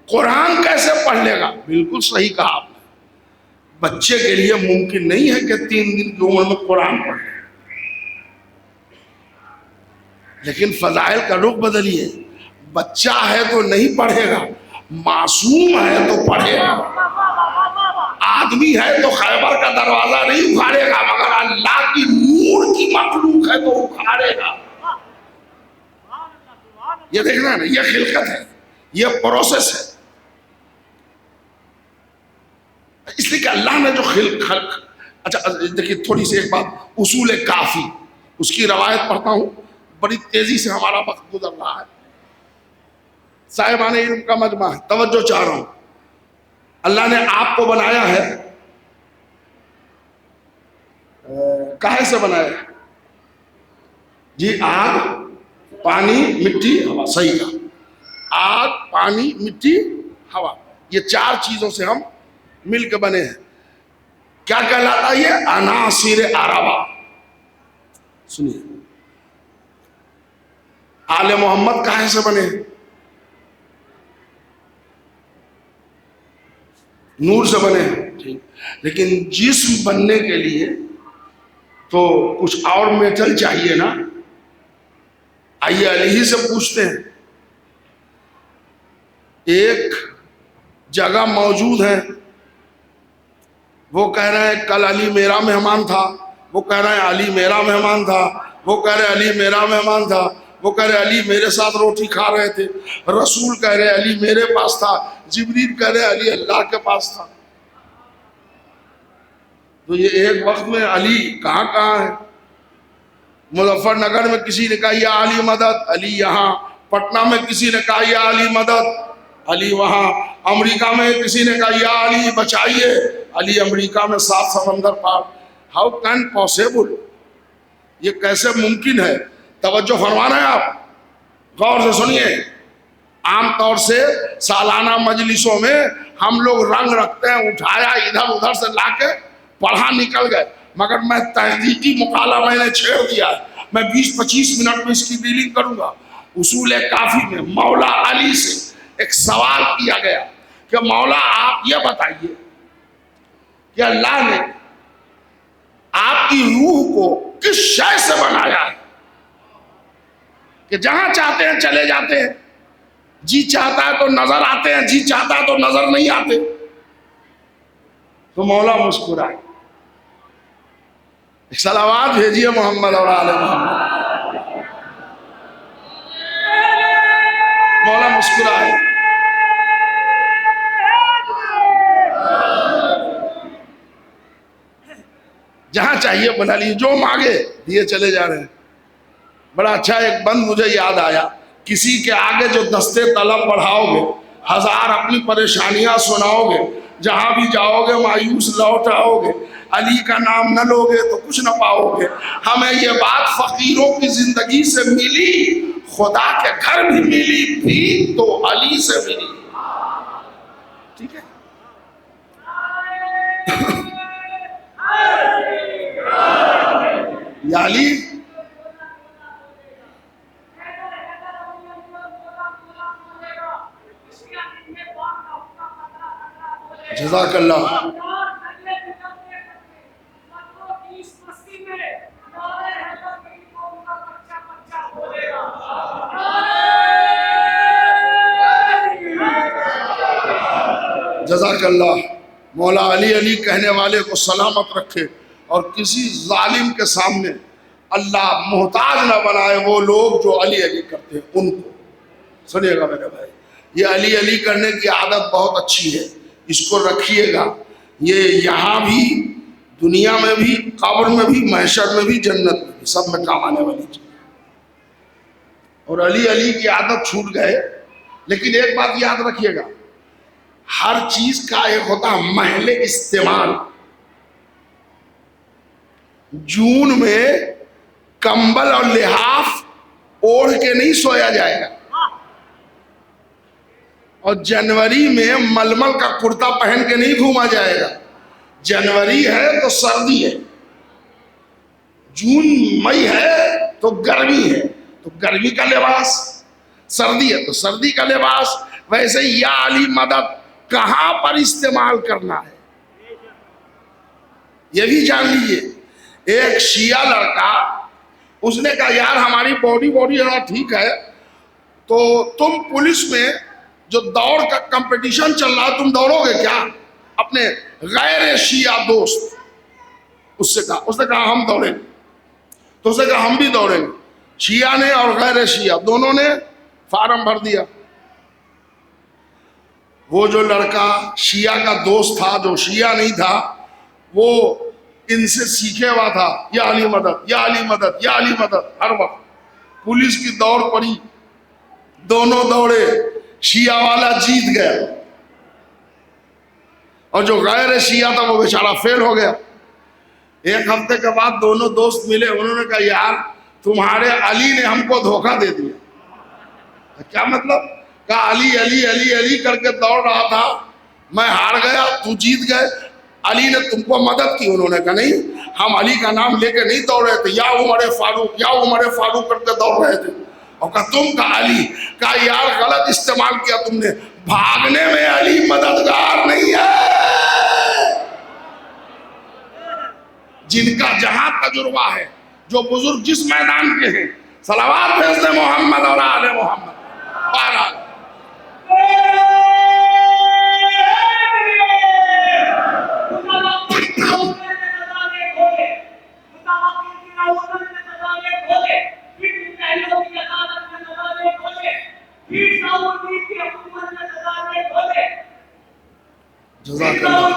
قرآن کیسے پڑھ لے گا؟ بالکل صحیح کہا آپ نے، بچے کے لیے ممکن نہیں ہے کہ 3 دن کی عمر میں قرآن پڑھ لے، لیکن فضائل کا رخ بدلیے، بچہ ہے تو نہیں پڑھے گا، معصوم ہے تو پڑھے گا، آدمی ہے تو خیبر کا دروازہ نہیں اکھاڑے گا، مگر اللہ کی نور کی مخلوق ہے تو اکھاڑے گا۔ یہ دیکھنا نا، یہ خلقت ہے، یہ پروسیس ہے۔ اس لیے کہ اللہ نے جو خلق اچھا دیکھیے تھوڑی سی ایک بات، اصول کافی اس کی روایت پڑھتا ہوں، بڑی تیزی سے ہمارا وقت گزر رہا ہے، صاحبان علم کا مجمع ہے، توجہ چاہ رہا ہوں۔ اللہ نے آپ کو بنایا ہے، کاہے سے بنایا ہے؟ جی آگ، پانی، مٹی، ہوا، صحیح کہا، آگ، پانی، مٹی، ہوا، یہ 4 چیزوں سے ہم مل کے بنے ہیں۔ کیا کہلاتا ہے یہ؟ عناصر اربع۔ سنیے، آل محمد کہاں سے بنے ہیں؟ نور سے بنے ہیں، لیکن جسم بننے کے لیے تو کچھ اور میٹل چاہیے نا۔ آئیے علی سے پوچھتے ہیں، ایک جگہ موجود ہے، وہ کہہ رہے ہیں کل علی میرا مہمان تھا، وہ کہہ رہے ہیں علی میرا مہمان تھا، وہ کہہ رہے ہیں علی میرا مہمان تھا، وہ کہہ رہے علی میرے ساتھ روٹی کھا رہے تھے، رسول کہہ رہے علی میرے پاس تھا، جبریل کہہ رہے علی اللہ کے پاس تھا۔ تو یہ ایک وقت میں علی کہاں کہاں ہے؟ مظفر نگر میں کسی نے کہا یا علی مدد، علی یہاں، پٹنہ میں کسی نے کہا یا علی مدد، علی وہاں، امریکہ میں کسی نے کہا یا علی بچائیے، علی امریکہ میں 7 سمندر پار۔ How can possible? یہ کیسے ممکن ہے؟ توجہ فرما رہے ہیں آپ، غور سے سنیے۔ عام طور سے سالانہ مجلسوں میں ہم لوگ رنگ رکھتے ہیں، اٹھایا ادھر ادھر سے لا کے پڑھا نکل گئے، مگر میں تحقیقی مقالہ میں نے چھیڑ دیا ہے، میں 20-25 منٹ میں اس کی ڈیلنگ کروں گا۔ اصول کافی میں مولا علی سے ایک سوال کیا گیا کہ مولا آپ یہ بتائیے کہ اللہ نے آپ کی روح کو کس شے سے بنایا ہے کہ جہاں چاہتے ہیں چلے جاتے ہیں، جی چاہتا ہے تو نظر آتے ہیں، جی چاہتا ہے تو نظر نہیں آتے؟ تو مولا مسکرائے، صلوات بھیجیے محمد اور آل محمد۔ مولا مسکرائے، جہاں چاہیے بنا لیے، جو مانگے دیے چلے جا رہے ہیں۔ بڑا اچھا ایک بند مجھے یاد آیا، کسی کے آگے جو دستے طلب بڑھاؤ گے، 1000 اپنی پریشانیاں سناؤ گے، جہاں بھی جاؤ گے مایوس لوٹ آؤ گے، علی کا نام نہ لوگے تو کچھ نہ پاؤ گے. ہمیں یہ بات فقیروں کی زندگی سے ملی، خدا کے گھر بھی ملی بھی تو علی سے ملی. ٹھیک ہے. یا علی جزاک اللہ. جزاک اللہ. مولا علی علی کہنے والے کو سلامت رکھے اور کسی ظالم کے سامنے اللہ محتاج نہ بنائے وہ لوگ جو علی علی کرتے ہیں ان کو. سنیے گا میرے بھائی، یہ علی علی کرنے کی عادت بہت اچھی ہے، اس کو رکھیے گا. یہ یہاں بھی، دنیا میں بھی، قبر میں بھی، محشر میں بھی، جنت میں بھی، سب میں کام آنے والی چیز. اور علی علی کی عادت چھوٹ گئے. لیکن ایک بات یاد رکھیے گا، ہر چیز کا ایک ہوتا ہے محل استعمال. جون میں کمبل اور لحاف اوڑھ کے نہیں سویا جائے گا، اور جنوری میں ململ کا کرتا پہن کے نہیں گھوما جائے گا. جنوری ہے تو سردی ہے، جون مئی ہے تو گرمی ہے تو گرمی کا لباس، سردی ہے تو سردی کا لباس. ویسے یا علی مدد کہاں پر استعمال کرنا ہے یہ بھی جان لیجیے. ایک شیعہ لڑکا، اس نے کہا یار ہماری باڈی ٹھیک ہے تو تم پولیس میں جو دوڑ کا کمپٹیشن چل رہا تم دوڑو گے کیا؟ اپنے غیر شیعہ دوست اس سے کہا. اس نے کہا ہم دوڑیں. تو اس نے کہا ہم بھی دوڑیں گے. شیعہ نے اور غیر شیعہ دونوں نے فارم بھر دیا. وہ جو لڑکا شیعہ کا دوست تھا، جو شیعہ نہیں تھا، وہ ان سے سیکھے ہوا تھا یا علی مدد، یا علی مدد، یا علی مدد ہر وقت. پولیس کی دوڑ پڑی، دونوں دوڑے، شیعہ والا جیت گیا اور جو غیر شیعہ تھا وہ بیچارہ فیل ہو گیا. ایک ہفتے کے بعد دونوں دوست ملے، انہوں نے کہا یار تمہارے علی نے ہم کو دھوکہ دے دیا. کیا مطلب؟ کہا علی علی علی علی کر کے دوڑ رہا تھا، میں ہار گیا، تو جیت گئے. علی نے تم کو مدد کی. انہوں نے کہا نہیں، ہم علی کا نام لے کے نہیں دوڑ رہے تھے، یا عمر فاروق، یا عمر فاروق کر کے دوڑ رہے تھے. اور کہا تم کا علی. کہا یار غلط استعمال کیا تم نے، بھاگنے میں علی مددگار نہیں ہے. جن کا جہاں تجربہ ہے، جو بزرگ جس میدان کے ہیں، صلوات بھیج دیں محمد اور آل محمد. بہرحال جزاک اللہ.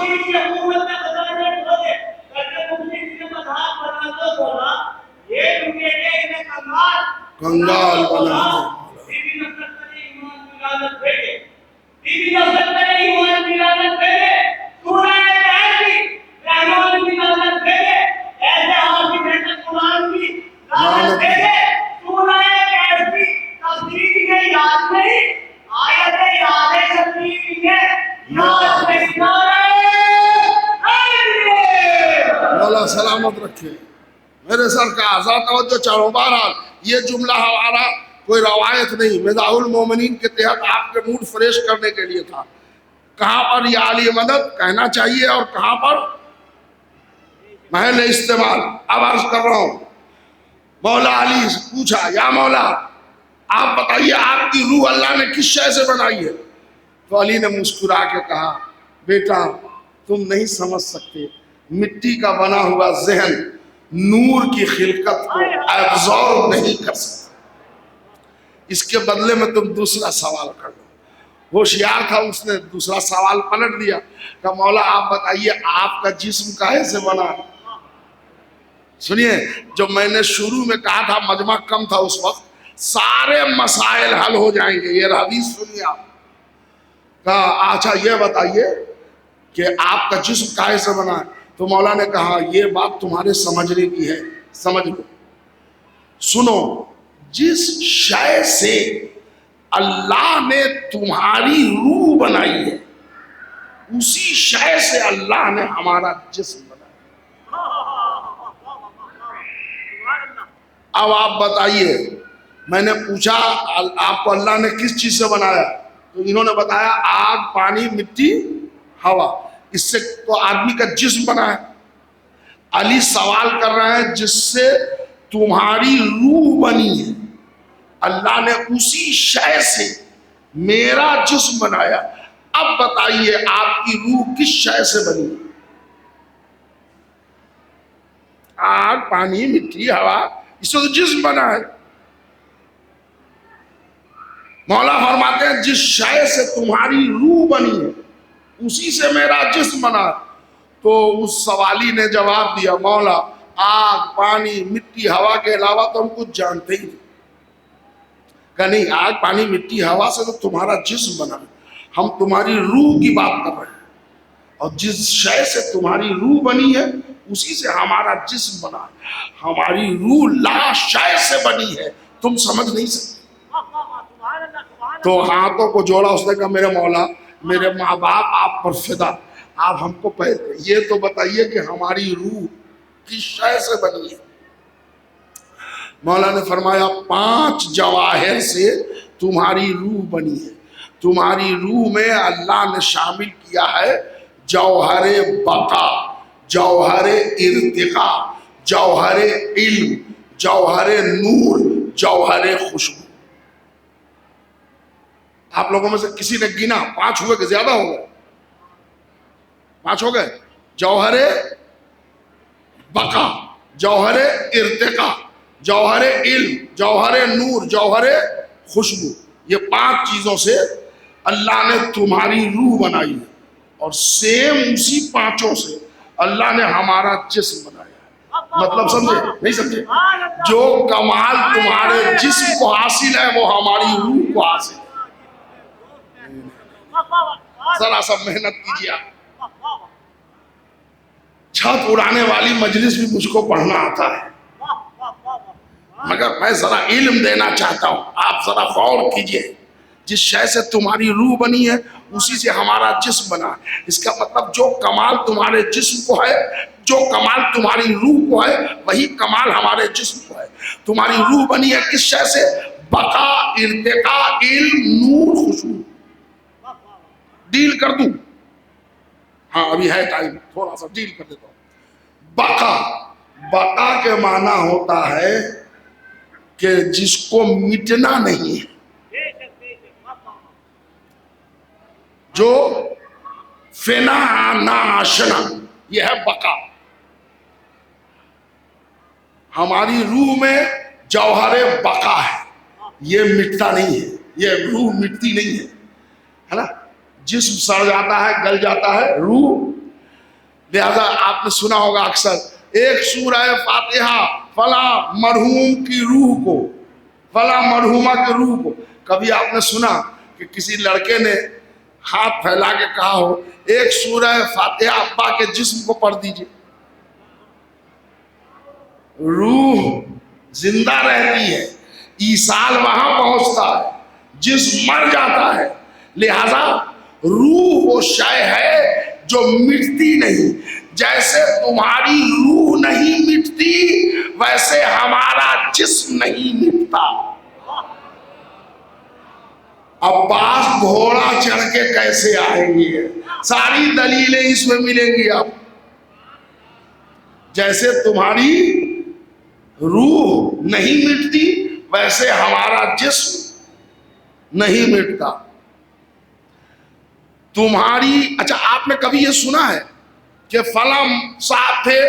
کنگال بنا مولا سلامت رکھے. میرے سر کا آزاد توجہ چاہو. بہرحال یہ جملہ ہمارا کوئی روایت نہیں، مزاح المومنین کے تحت آپ کے موڈ فریش کرنے کے لیے تھا. کہاں پر یا علی مدد کہنا چاہیے اور کہاں پر محل استعمال. اب عرض کر رہا ہوں، مولا علی سے پوچھا یا مولا آپ بتائیے آپ کی روح اللہ نے کس شے سے بنائی ہے؟ تو علی نے مسکرا کے کہا بیٹا تم نہیں سمجھ سکتے، مٹی کا بنا ہوا ذہن نور کی خلقت کو ایبزارب نہیں کر سکتا. اس کے بدلے میں تم دوسرا سوال کر لو. ہوشیار تھا، اس نے دوسرا سوال پلٹ دیا کہ مولا آپ بتائیے آپ کا جسم کاہے سے بنا ہے؟ سنیے، جو میں نے شروع میں کہا تھا مجمع کم تھا اس وقت، سارے مسائل حل ہو جائیں گے. یہ حدیث سنیے آپ. کہا اچھا یہ بتائیے کہ آپ کا جسم کاہے سے بنا ہے؟ تو مولا نے کہا یہ بات تمہارے سمجھنے کی ہے، سمجھ لو، سنو، جس شے سے اللہ نے تمہاری روح بنائی ہے اسی شے سے اللہ نے ہمارا جسم بنایا۔ اب آپ بتائیے، میں نے پوچھا آپ کو اللہ نے کس چیز سے بنایا، تو انہوں نے بتایا آگ، پانی، مٹی، ہوا، اس سے تو آدمی کا جسم بنا ہے۔ علی سوال کر رہے ہیں جس سے تمہاری روح بنی ہے، اللہ نے اسی شے سے میرا جسم بنایا۔ اب بتائیے آپ کی روح کس شے سے بنی؟ آگ، پانی، مٹی، ہوا، اس سے تو جسم بنا ہے۔ مولا فرماتے ہیں جس شے سے تمہاری روح بنی ہے اسی سے میرا جسم بنا۔ تو اس سوالی نے جواب دیا مولا آگ، پانی، مٹی، ہوا کے علاوہ تو ہم کچھ جانتے ہی نہیں۔ کہ نہیں، آگ، پانی، مٹی، ہوا سے تو تمہارا جسم بنا، ہم تمہاری روح کی بات کر رہے ہیں، اور جس شے سے تمہاری روح بنی ہے اسی سے ہمارا جسم بنا ہے۔ ہماری روح لا شے سے بنی ہے، تم سمجھ نہیں سکتے۔ تو ہاتھوں کو جوڑا، اس نے کہا میرے مولا، میرے ماں باپ آپ پر فدا، آپ ہم کو پہلے یہ تو بتائیے کہ ہماری روح کس شے سے بنی ہے۔ مولا نے فرمایا 5 جواہر سے تمہاری روح بنی ہے۔ تمہاری روح میں اللہ نے شامل کیا ہے جوہر بقا، جوہر ارتقاء، جوہر علم، جوہر نور، جوہر خوشبو۔ آپ لوگوں میں سے کسی نے گنا 5 ہوئے کہ زیادہ ہو گئے؟ 5 ہو گئے۔ جوہر بقا، جوہر ارتقاء، جوہر علم، جوہر نور، جوہر خوشبو، یہ 5 چیزوں سے اللہ نے تمہاری روح بنائی ہے، اور سیم اسی 5 سے اللہ نے ہمارا جسم بنایا ہے۔ مطلب سمجھے نہیں سمجھے؟ جو کمال تمہارے جسم کو حاصل ہے وہ ہماری روح کو حاصل ہے۔ ذرا سا محنت کیجیے آپ۔ چھت اڑانے والی مجلس بھی مجھ کو پڑھنا آتا ہے، مگر میں ذرا علم دینا چاہتا ہوں، آپ ذرا غور کیجئے۔ جس شے سے تمہاری روح بنی ہے اسی سے ہمارا جسم بنا ہے۔ اس کا مطلب جو کمال تمہارے جسم کو ہے، جو کمال تمہاری روح کو ہے، وہی کمال ہمارے جسم کو ہے۔ تمہاری روح بنی ہے کس شے سے؟ بقا، ارتقاء، علم، نور، خوشبو۔ ڈیل کر دوں؟ ہاں ابھی ہے ٹائم، تھوڑا سا ڈیل کر دیتا ہوں۔ بقا، بقا کے معنی ہوتا ہے کہ جس کو مٹنا نہیں ہے، جو فنا ناشنا، یہ ہے بقا۔ ہماری روح میں جوہر بقا ہے، یہ مٹتا نہیں ہے، یہ روح مٹتی نہیں ہے نا۔ جسم سڑ جاتا ہے، گل جاتا ہے، روح، لہذا آپ نے سنا ہوگا اکثر ایک سورہ فاتحہ فلاں مرحوم کی روح کو، فلاں مرحومہ کی روح کو۔ کبھی آپ نے سنا کہ کسی لڑکے نے ہاتھ پھیلا کے کہا ہو ایک سورہ فاتحہ ابا کے جسم کو پڑھ دیجئے؟ روح زندہ رہتی ہے، ایصال وہاں پہنچتا ہے، جسم مر جاتا ہے۔ لہذا روح وہ شے ہے جو مٹتی نہیں۔ جیسے تمہاری روح نہیں مٹتی ویسے ہمارا جسم نہیں مٹتا۔ عباس گھوڑا چڑھ کے کیسے آئیں گے؟ ساری دلیلیں اس میں ملیں گی آپ۔ جیسے تمہاری روح نہیں مٹتی ویسے ہمارا جسم نہیں مٹتا۔ تمہاری، اچھا آپ نے کبھی یہ سنا ہے کہ فلاں صاحب تھے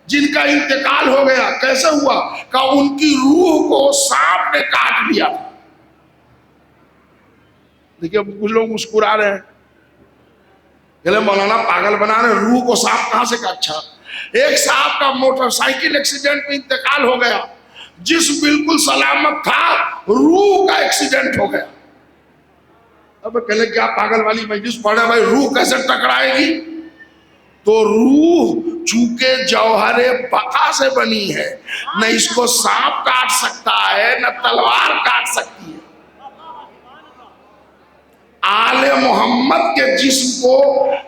جن کا انتقال ہو گیا، کیسے ہوا؟ کہ ان کی روح کو سانپ نے کاٹ لیا۔ دیکھیے کچھ لوگ مسکرا رہے ہیں، کہ مولانا پاگل بنا رہے، روح کو سانپ کہاں سے کاٹا؟ اچھا ایک صاحب کا موٹر سائیکل ایکسیڈنٹ میں انتقال ہو گیا، جسم بالکل سلامت تھا، روح کا ایکسیڈنٹ ہو گیا۔ اب کہلے کیا پاگل والی مجلس پڑھے بھائی، روح کیسے ٹکرائے گی؟ تو روح چونکہ جوہر بقا سے بنی ہے، نہ اس کو سانپ کاٹ سکتا ہے نہ تلوار کاٹ سکتی ہے۔ آل محمد کے جسم کو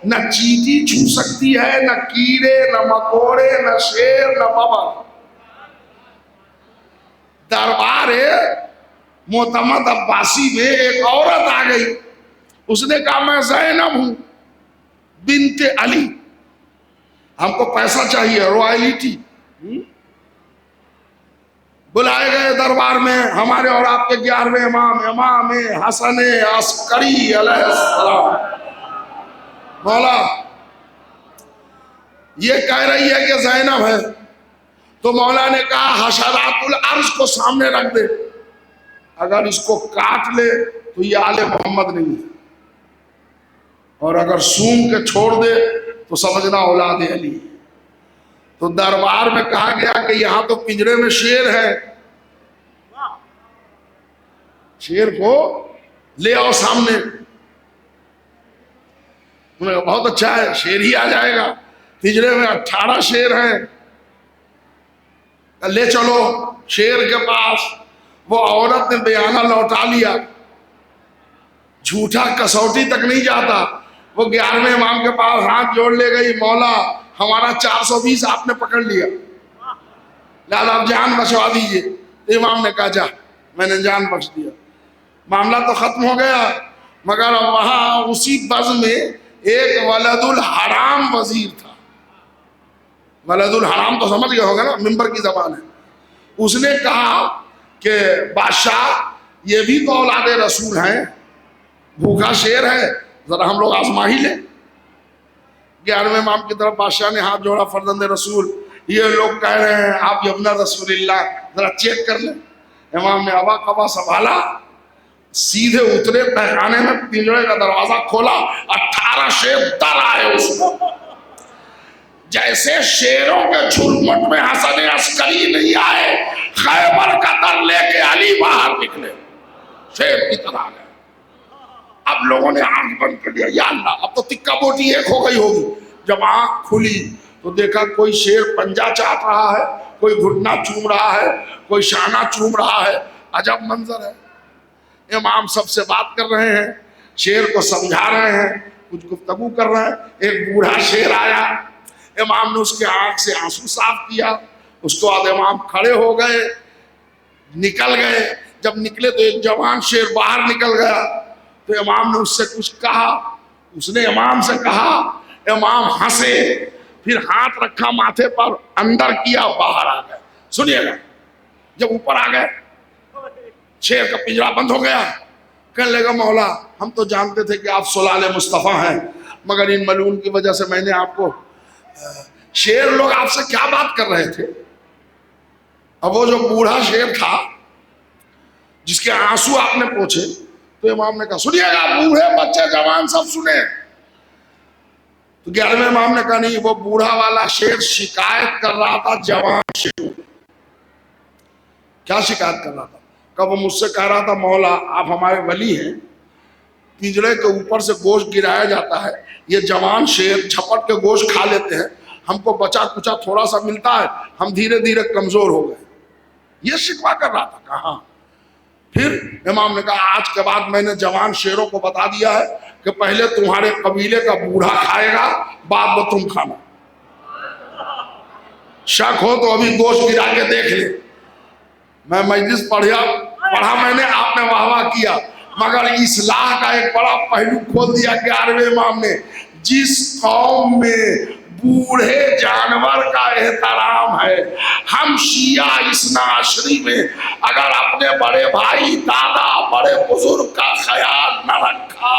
نہ چیٹی چھو سکتی ہے، نہ کیڑے، نہ مکوڑے، نہ شیر، نہ ببر۔ دربار معتمد عباسی میں ایک عورت آ گئی، اس نے کہا میں زینب ہوں بنت علی، ہم کو پیسہ چاہیے، رائلٹی۔ بلائے گئے دربار میں ہمارے اور آپ کے 11ویں امام، امام حسن عسکری علیہ السلام۔ مولا یہ کہہ رہی ہے کہ زینب ہے، تو مولا نے کہا حشرات الارض کو سامنے رکھ دے، اگر اس کو کاٹ لے تو یہ آل محمد نہیں ہے، اور اگر سونگ کے چھوڑ دے تو سمجھنا اولاد علی۔ تو دربار میں کہا گیا کہ یہاں تو پنجرے میں شیر ہے، شیر کو لے آؤ سامنے۔ انہوں نے کہا بہت اچھا ہے، شیر ہی آ جائے گا، پنجرے میں 18 شیر ہیں، لے چلو شیر کے پاس۔ وہ عورت نے بیانہ لوٹا لیا، جھوٹا کسوٹی تک نہیں جاتا۔ وہ 11ویں امام کے پاس ہاتھ جوڑ لے گئی، مولا ہمارا 420 آپ نے پکڑ لیا، لہذا آپ جان بچوا دیجئے۔ امام نے کہا جا، میں نے جان بخش دیا، معاملہ تو ختم ہو گیا۔ مگر وہاں اسی بز میں ایک ولد الحرام وزیر تھا۔ ولد الحرام تو سمجھ گئے ہوگا نا، ممبر کی زبان ہے۔ اس نے کہا کہ بادشاہ یہ بھی تو اولاد رسول ہیں، بھوکا شیر ہے، ذرا ہم لوگ آزما ہی لیں۔ 11ویں امام کی طرف بادشاہ نے ہاتھ جوڑا، فرزند رسول یہ لوگ کہہ رہے ہیں آپ ابن رسول اللہ، ذرا چیک کر لیں۔ امام نے ابا قبا سنبھالا، سیدھے اترے تہخانے میں، پنجرے کا دروازہ کھولا، 18 شیر در آئے اس کو۔ جیسے شیروں کے جھرمٹ میں حسن عسکری نہیں آئے، خیبر کا در لے کے علی باہر نکلے، شیر کی طرح آئے۔ اب لوگوں نے آنکھ بند کر دیا، یا اللہ اب تو تکہ بوٹی ایک ہو گئی ہوگی۔ جب آنکھ کھلی تو دیکھا کوئی شیر پنجہ چاٹ رہا ہے، کوئی گھٹنا چوم رہا ہے، کوئی شانہ چوم رہا ہے۔ عجب منظر ہے۔ امام سب سے بات کر رہے ہیں، شیر کو سمجھا رہے ہیں، کچھ گفتگو کر رہے ہیں۔ ایک بوڑھا شیر آیا، امام نے اس کے آنکھ سے آنسو صاف کیا۔ اس کے بعد امام کھڑے ہو گئے، نکل گئے۔ جب نکلے تو ایک جوان شیر باہر نکل گیا، تو امام نے اس سے کچھ کہا، اس نے امام سے کہا، امام ہنسے، پھر ہاتھ رکھا ماتھے پر، اندر کیا، باہر آ گئے۔ سنیے گا، جب اوپر آ گئے شیر کا پنجرا بند ہو گیا۔ کہنے لگا مولا ہم تو جانتے تھے کہ آپ سلال مصطفیٰ ہیں، مگر ان ملعون کی وجہ سے میں نے آپ کو۔ شیر لوگ آپ سے کیا بات کر رہے تھے؟ اب وہ جو بوڑھا شیر تھا جس کے آنسو آپ نے پوچھے، تو امام نے کہا سنیے گا، بوڑھے بچے جوان سب سنیں۔ تو 11ویں امام نے کہا نہیں، وہ بوڑھا والا شیر شکایت کر رہا تھا جوان شیر۔ کیا شکایت کر رہا تھا؟ کہ وہ مجھ سے کہہ رہا تھا مولا آپ ہمارے ولی ہیں، پنجرے کے اوپر سے گوشت گرایا جاتا ہے، یہ جوان شیر جھپٹ کے گوشت کھا لیتے ہیں، ہم کو بچا کچا تھوڑا سا ملتا ہے، ہم دھیرے دھیرے کمزور ہو گئے۔ یہ شکوہ کر رہا تھا۔ کہاں؟ پھر امام نے کہا آج کے بعد میں نے جوان شیروں کو بتا دیا ہے کہ پہلے تمہارے قبیلے کا بوڑھا کھائے گا، بعد میں تم کھانا۔ شک ہو تو ابھی گوشت گرا کے دیکھ لے۔ میں مجلس پڑھا میں نے، آپ نے واہ واہ کیا، مگر اصلاح کا ایک بڑا پہلو کھول دیا 11ویں امام نے۔ جس قوم میں بوڑھے جانور کا احترام ہے، ہم شیعہ اثنا عشری میں اگر اپنے بڑے بھائی، دادا، بڑے بزرگ کا خیال نہ رکھا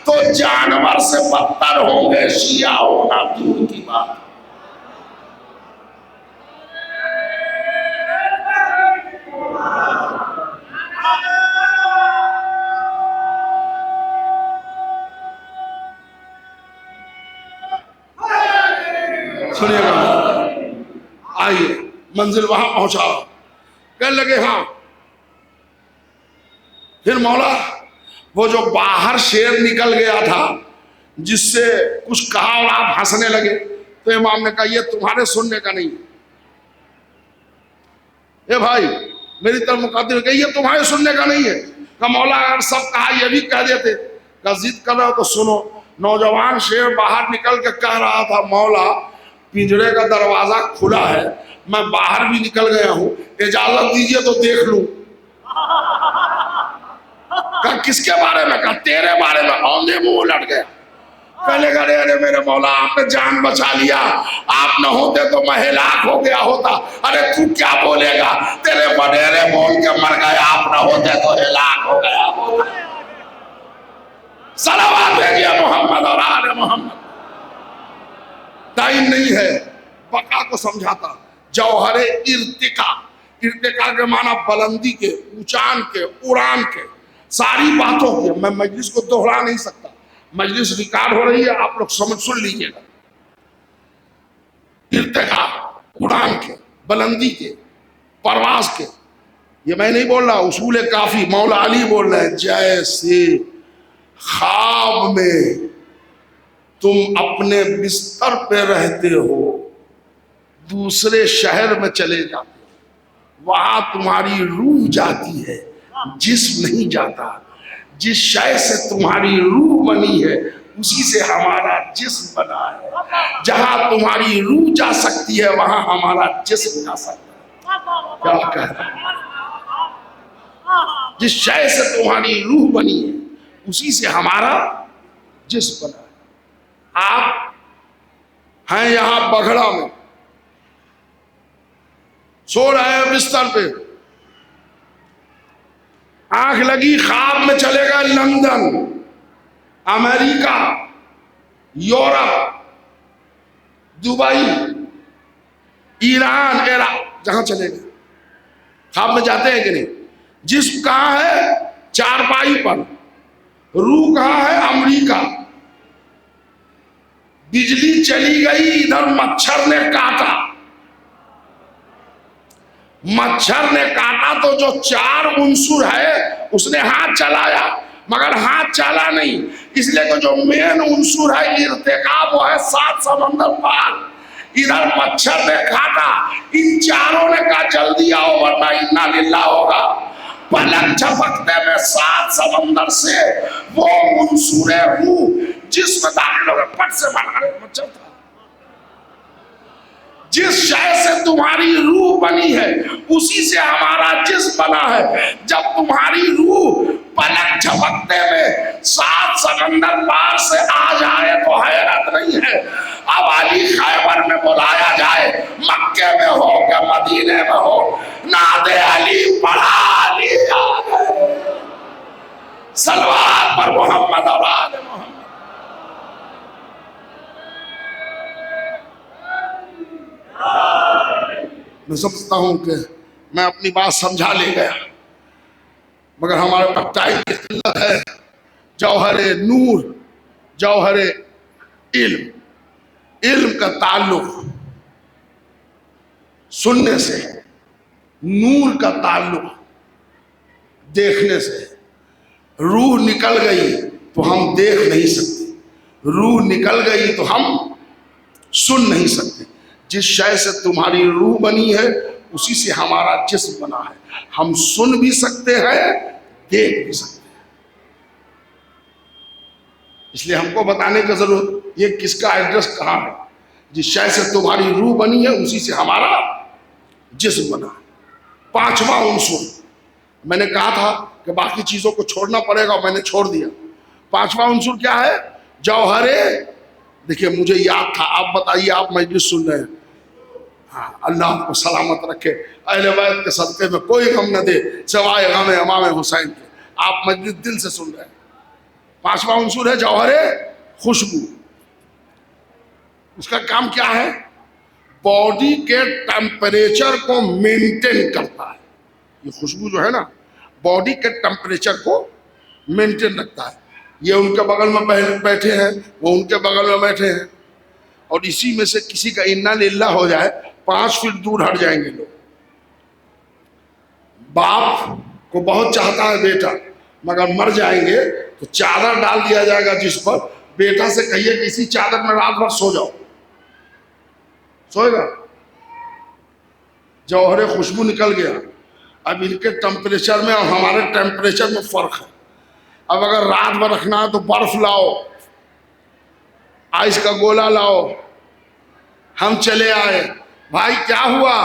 تو جانور سے بدتر ہوں گے، شیعہ ہونا دور کی بات۔ سنیے گا، آئیے منزل وہاں پہنچا، کہنے لگے ہاں۔ پھر مولا وہ جو باہر شیر نکل گیا تھا جس سے کچھ کہا اور آپ ہنسنے لگے، تو امام نے کہا یہ تمہارے سننے کا نہیں ہے. اے بھائی میری طرف مقدم کہ یہ تمہارے سننے کا نہیں ہے. کہ مولا اگر سب کہا یہ بھی کہہ دیتے. کہ ضد کر رہا ہو تو سنو. نوجوان شیر باہر نکل کے کہہ رہا تھا مولا پنجرے کا دروازہ کھلا ہے, میں باہر بھی نکل گیا ہوں, اجازت دیجئے تو دیکھ لوں. کہا کس کے بارے میں؟ کہا تیرے بارے میں. اوندے منہ لٹ گیا. کہنے گا ارے میرے مولا آپ نے جان بچا لیا, آپ نہ ہوتے تو میں ہلاک ہو گیا ہوتا. ارے تو کیا بولے گا, تیرے وڈیرے بول کے مر گئے, آپ نہ ہوتے تو ہلاک ہو گیا ہوتا. صلوات بھیجئے محمد اور آل محمد. ٹائم نہیں ہے بقا کو سمجھاتا. جوہر ارتقا, ارتقا کے معنی بلندی کے, اونچان کے, اڑان کے, ساری باتوں کے. میں مجلس کو دوہرا نہیں سکتا, مجلس ریکارڈ ہو رہی ہے, آپ لوگ سن لیجئے گا. ارتقا, اڑان کے, بلندی کے, پرواز کے. یہ میں نہیں بول رہا, اصول کافی مولا علی بول رہے ہیں. جیسے خواب میں تم اپنے بستر پہ رہتے ہو, دوسرے شہر میں چلے جاتے ہو, وہاں تمہاری روح جاتی ہے, جسم نہیں جاتا. جس شے سے تمہاری روح بنی ہے اسی سے ہمارا جسم بنا ہے. جہاں تمہاری روح جا سکتی ہے وہاں ہمارا جسم جا سکتا ہے. کیا کہتا ہے؟ جس شے سے تمہاری روح بنی ہے اسی سے ہمارا جسم بنا ہے. آپ ہیں یہاں بگھڑا میں, سو رہے ہیں بستر پہ, آنکھ لگی خواب میں چلے گا لندن, امریکہ, یورپ, دبئی, ایران, عراق, جہاں چلے گا. خواب میں جاتے ہیں کہ نہیں؟ جسم کہاں ہے؟ چارپائی پر. روح کہاں ہے؟ امریکہ. بجلی چلی گئی, ادھر مچھر نے کاٹا. مچھر نے کاٹا تو جو چار عنصر ہے اس نے ہاتھ چلایا, مگر ہاتھ چلا نہیں, اس لیے کہ جو مین عنصر ہے ارتقاب وہ ہے 7 سمندر پار. ادھر مچھر نے کاٹا, ان چاروں نے کہا جلدی آؤ ورنہ انا للہ ہوگا. پلک جھپکتے میں 7 سمندر سے وہ عنصر روح جسم داخل ہو گئے, پٹ سے مارا. مچھر تھا. جس شے سے تمہاری روح بنی ہے اسی سے ہمارا جسم بنا ہے. جب تمہاری روح پلک جھپکتے میں 7 سمندر پار سے آ جائے تو حیرت نہیں ہے. اب علی خیبر میں بلایا جائے, مکے میں ہو کہ مدینے میں ہو, نعت علی پڑھا لیا. صلوات پر محمد اور آل محمد. میں سمجھتا ہوں کہ میں اپنی بات سمجھا لے گیا, مگر ہمارے پاس ٹائم کی قلت ہے. جوہر نور, جوہر علم, علم کا تعلق سننے سے, نور کا تعلق دیکھنے سے. روح نکل گئی تو ہم دیکھ نہیں سکتے, روح نکل گئی تو ہم سن نہیں سکتے. جس شے سے تمہاری روح بنی ہے اسی سے ہمارا جسم بنا ہے. ہم سن بھی سکتے ہیں, دیکھ بھی سکتے ہیں. اس لیے ہم کو بتانے کی ضرورت یہ کس کا ایڈریس کہاں ہے. جس شے سے تمہاری روح بنی ہے اسی سے ہمارا جسم بنا ہے. 5واں عنصر میں نے کہا تھا کہ باقی چیزوں کو چھوڑنا پڑے گا, میں نے چھوڑ دیا. 5واں عنصر کیا ہے؟ جوہر. دیکھیے مجھے یاد تھا, آپ بتائیے, آپ مجلس سن رہے ہیں. ہاں, اللہ آپ کو سلامت رکھے, اہل بیت کے صدقے میں کوئی غم نہ دے سوائے غم امام حسین کے. آپ مجلس دل سے سن رہے ہیں. 5واں عنصر ہے جوہر خوشبو. اس کا کام کیا ہے؟ باڈی کے ٹیمپریچر کو مینٹین کرتا ہے. یہ خوشبو جو ہے نا باڈی کے ٹیمپریچر کو مینٹین رکھتا ہے. یہ ان کے بغل میں بیٹھے ہیں, وہ ان کے بغل میں بیٹھے ہیں, اور اسی میں سے کسی کا انا للہ ہو جائے 5 فٹ دور ہٹ جائیں گے لوگ. باپ کو بہت چاہتا ہے بیٹا, مگر مر جائیں گے تو چادر ڈال دیا جائے گا جس پر, بیٹا سے کہیے کہ اسی چادر میں رات بھر سو جاؤ. سوئے گا؟ جوہر خوشبو نکل گیا. اب ان کے ٹیمپریچر میں اور ہمارے ٹیمپریچر میں فرق ہے. اب اگر رات بھر رکھنا ہے تو برف لاؤ، آئس کا گولا لاؤ. ہم چلے آئے، بھائی کیا ہوا؟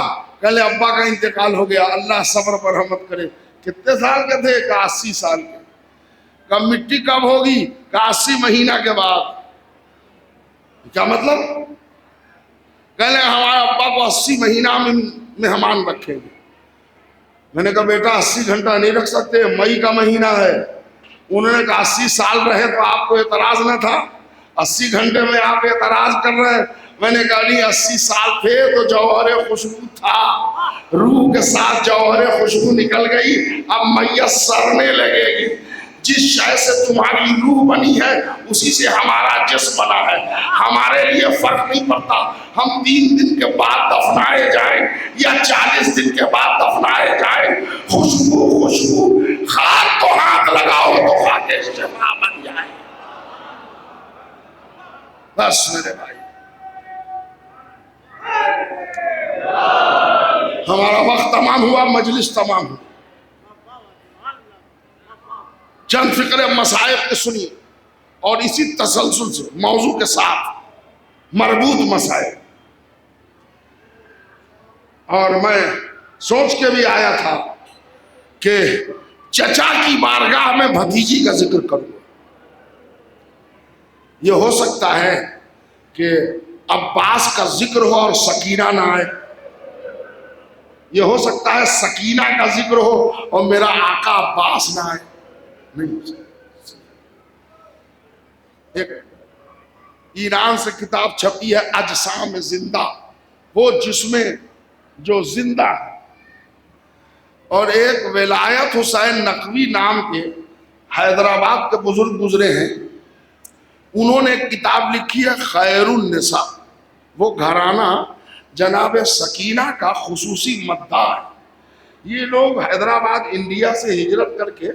کل ابا کا انتقال ہو گیا، اللہ صبر پر رحمت کرے. کتنے سال کے تھے؟ کہ 80 سال کے. کب مٹی کب ہوگی؟ کہ 80 مہینہ کے بعد. کیا مطلب؟ کہلے ہمارے ابا کو 80 مہینہ میں مہمان رکھیں گے. میں نے کہا بیٹا 80 گھنٹہ نہیں رکھ سکتے، مئی کا مہینہ ہے. انہوں نے کہا 80 سال رہے تو آپ کو اعتراض نہ تھا، 80 گھنٹے میں آپ اعتراض کر رہے ہیں. میں نے کہا نہیں، 80 سال تھے تو جوہر خوشبو تھا، روح کے ساتھ جوہر خوشبو نکل گئی، اب میت سڑنے لگے گی. جس شے سے تمہاری روح بنی ہے اسی سے ہمارا جسم بنا ہے. ہمارے لیے فرق نہیں پڑتا ہم 3 دن کے بعد دفنائے جائیں یا 40 دن کے بعد دفنائے جائیں. خوشبو خاک کو ہاتھ لگاؤ تو خاک شفا بن جائے. بس میرے بھائی، ہمارا وقت تمام ہوا، مجلس تمام ہوا. چند فکرے مسائل کے سنیے اور اسی تسلسل سے موضوع کے ساتھ مربوط مسائل. اور میں سوچ کے بھی آیا تھا کہ چچا کی بارگاہ میں بھتیجی کا ذکر کروں. یہ ہو سکتا ہے کہ عباس کا ذکر ہو اور سکینہ نہ آئے. یہ ہو سکتا ہے سکینہ کا ذکر ہو اور میرا آقا عباس نہ آئے. نہیں ہو سکتا. ایک ایران سے کتاب چھپی ہے اجسام زندہ، وہ جسمیں جو زندہ ہے. اور ایک ولایت حسین نقوی نام کے حیدرآباد کے بزرگ گزرے ہیں، انہوں نے ایک کتاب لکھی ہے خیر النساء. وہ گھرانہ جناب سکینہ کا خصوصی مداح ہے. یہ لوگ حیدرآباد انڈیا سے ہجرت کر کے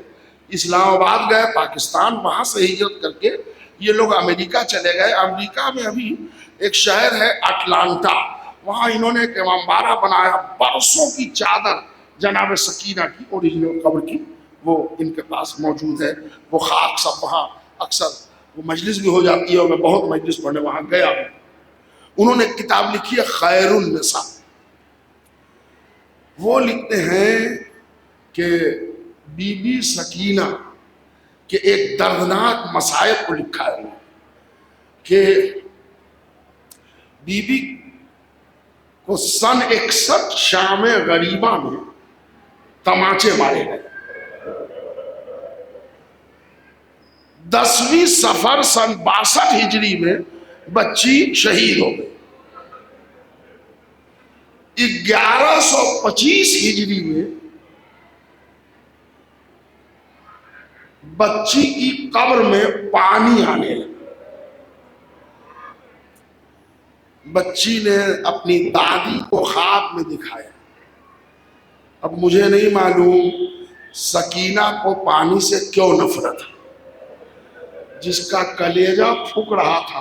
اسلام آباد گئے، پاکستان، وہاں سے ہجرت کر کے یہ لوگ امریکہ چلے گئے. امریکہ میں ابھی ایک شہر ہے اٹلانٹا، وہاں انہوں نے ایک امامبارہ بنایا. برسوں کی چادر جناب سکینہ کی اوریجنل قبر کی وہ ان کے پاس موجود ہے. وہ خاک سب وہاں اکثر وہ مجلس بھی ہو جاتی ہے اور میں بہت مجلس پڑھنے وہاں گیا ہوں. انہوں نے کتاب لکھی ہے خیر النساء. وہ لکھتے ہیں کہ بی بی سکینہ کے ایک دردناک مسائل کو لکھا ہے کہ بی بی کو سن 61 شام غریبہ میں تماچے مارے گئے. 10ویں سفر سن 62 ہجری میں بچی شہید ہو گئی. 1125 ہجری میں بچی کی قبر میں پانی آنے لگا. بچی نے اپنی دادی کو خواب میں دکھایا. اب مجھے نہیں معلوم سکینہ کو پانی سے کیوں نفرت ہے. جس کا کلیجہ پھک رہا تھا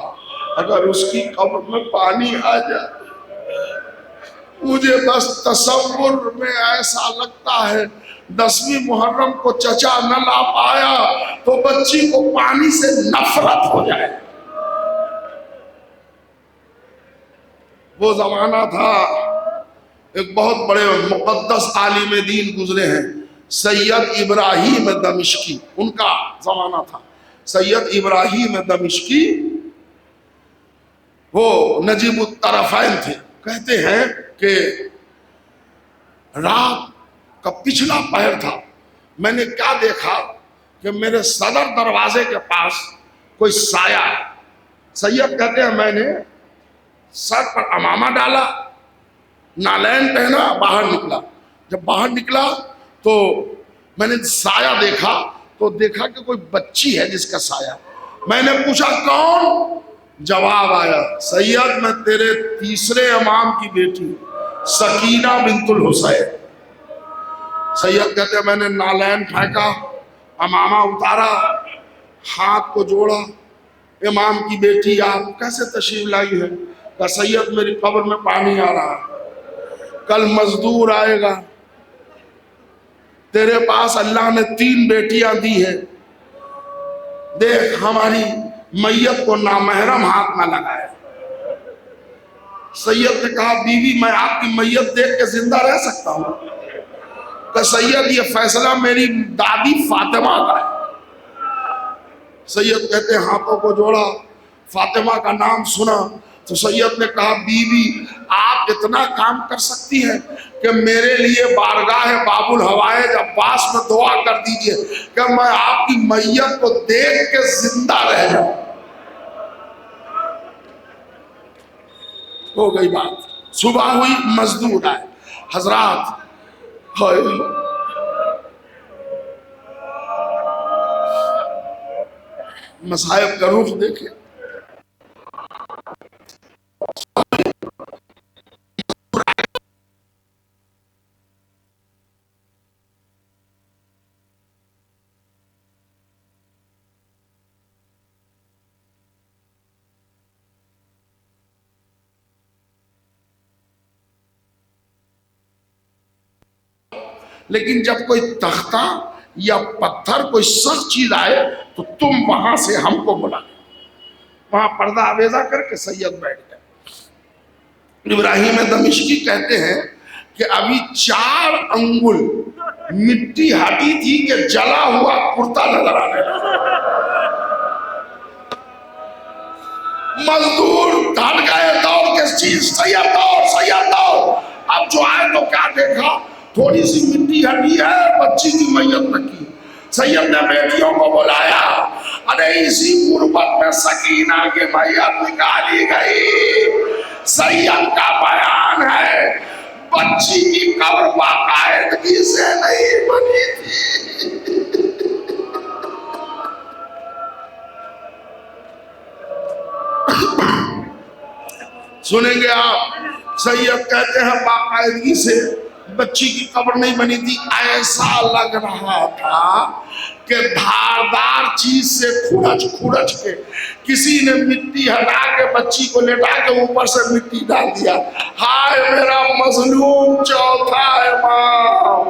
اگر اس کی قبر میں پانی آ جائے، مجھے بس تصور میں ایسا لگتا ہے 10ویں محرم کو چچا نہ لا پایا تو بچی کو پانی سے نفرت ہو جائے. وہ زمانہ تھا، ایک بہت بڑے مقدس عالم دین گزرے ہیں سید ابراہیم دمشقی، ان کا زمانہ تھا. سید ابراہیم دمشقی وہ نجیب الطرفین تھے. کہتے ہیں کہ رات کا پچھلا پہر تھا، میں نے کیا دیکھا کہ میرے صدر دروازے کے پاس کوئی سایہ ہے. سید کہتے ہیں میں نے سر پر عمامہ ڈالا، نالین پہنا، باہر نکلا. جب باہر نکلا تو میں نے سایہ دیکھا تو دیکھا کہ کوئی بچی ہے جس کا سایہ. میں نے پوچھا کون؟ جواب آیا سید میں تیرے 3رے امام کی بیٹی سکینہ بنت الحسین. سید کہتے ہیں میں نے نالین پھینکا، امامہ اتارا، ہاتھ کو جوڑا. امام کی بیٹی آپ کیسے تشریف لائی ہے؟ کہ سید میری قبر میں پانی آ رہا ہے، کل مزدور آئے گا، تیرے پاس اللہ نے 3 بیٹیاں دی ہے، دیکھ ہماری میت کو نامحرم ہاتھ نہ لگائے۔ سید نے کہا بیوی میں آپ کی میت دیکھ کے زندہ رہ سکتا ہوں؟ کہ سید یہ فیصلہ میری دادی فاطمہ کا ہے۔ سید کہتے ہیں ہاتھوں کو جوڑا، فاطمہ کا نام سنا تو سید نے کہا بیوی آپ اتنا کام کر سکتی ہیں کہ میرے لیے بارگاہ باب الحوائج عباس میں دعا کر دیجئے کہ میں آپ کی میت کو دیکھ کے زندہ رہ جاؤں۔ ہو گئی بات، صبح ہوئی مزدور آئے، حضرات مصائب کا رخ دیکھیں۔ لیکن جب کوئی تختہ یا پتھر کوئی سخت چیز آئے تو تم وہاں سے ہم کو بلا۔ وہاں پردہ آویزہ کر کے سید بیٹھ گئے۔ ابراہیم دمشقی کہتے ہیں کہ ابھی 4 انگل مٹی ہٹی تھی کہ جلا ہوا کرتا نظر آنے لگا۔ مزدور ڈھٹ گئے دوڑ کے چیز، سید دوڑ۔ اب جو آئے تو کیا دیکھا، تھوڑی سی مٹی ہٹی ہے، بچی کی میت رکھی۔ سید نے بیٹیوں کو بلایا، ارے اسی غربت میں سکینہ کی میت نکالی گئی۔ سید کا بیان ہے بچی کی قبر باقاعدگی سے نہیں بنی تھی۔ سنیں گے آپ، سید کہتے ہیں باقاعدگی سے بچی کی قبر نہیں بنی تھی، ایسا لگ رہا تھا کہ دھاردار چیز سے کھڑچ کے کسی نے مٹی ہٹا کے بچی کو لٹا کے اوپر سے مٹی ڈال دیا۔ ہائے میرا مظلوم چوتھا امام،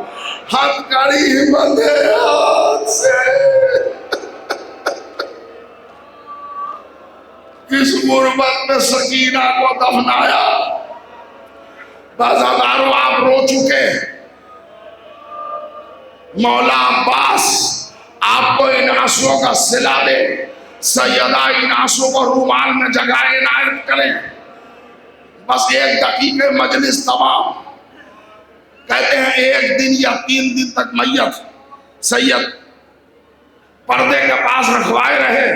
ہتھکڑی بندھے ہاتھ سے کس غربت میں سکینہ کو دفنایا۔ بازاداروں آپ رو چکے، مولا عباس آپ کو ان آنسوؤں کا صلہ دے، سیدہ ان آنسوؤں کو رومال میں جگہ عنایت کریں۔ بس 1 دقیقے مجلس تمام۔ کہتے ہیں 1 دن یا 3 دن تک میت سید پردے کے پاس رکھوائے رہے۔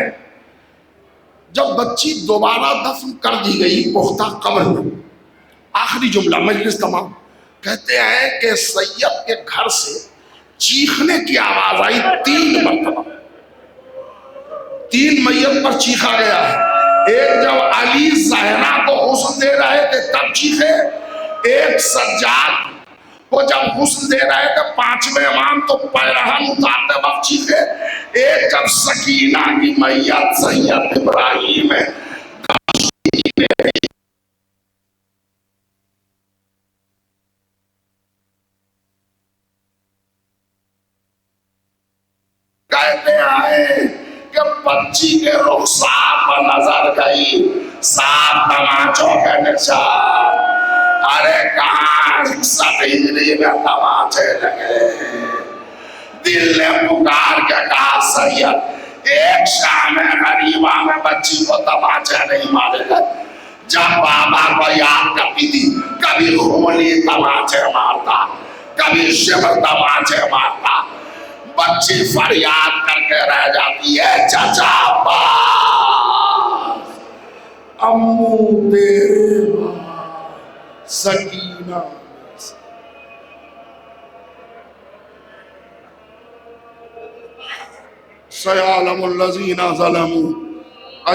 جب بچی دوبارہ دفن کر دی گئی پختہ قبر میں، آخری جملہ مجلس تمام، کہتے ہیں کہ سید کے گھر سے چیخنے کی آواز آئی 3 مرتبہ۔ 3 میت پر چیخا گیا ہے۔ ایک جب علی زہرا کو حسن دے رہے تھے تب چیخے، ایک سجاد کو جب حسن دے رہے تھے 5ویں امام تو پیرہن اتارتے وقت چیخے، ایک جب سکینہ کی میت سید ابراہیم ہے کہتے آئے کہ بچی کے رخسار پر نظر گئی 7 تماچوں کے نشان۔ ارے کہاں 61 ہجری میں تماچے لگے۔ دل نے پکار کے کہا سید ایک شام غریبہ میں بچی کو تماچے نہیں مارے گئے۔ جب بابا کو یاد کرتی تھی کبھی خولی تماچے مارتا، کبھی شبر تماچے مارتا، بچی فریاد کر کے رہ جاتی ہے چچا عباس، امو تیرے بعد سکینہ۔ سیعلم الذین ظلموا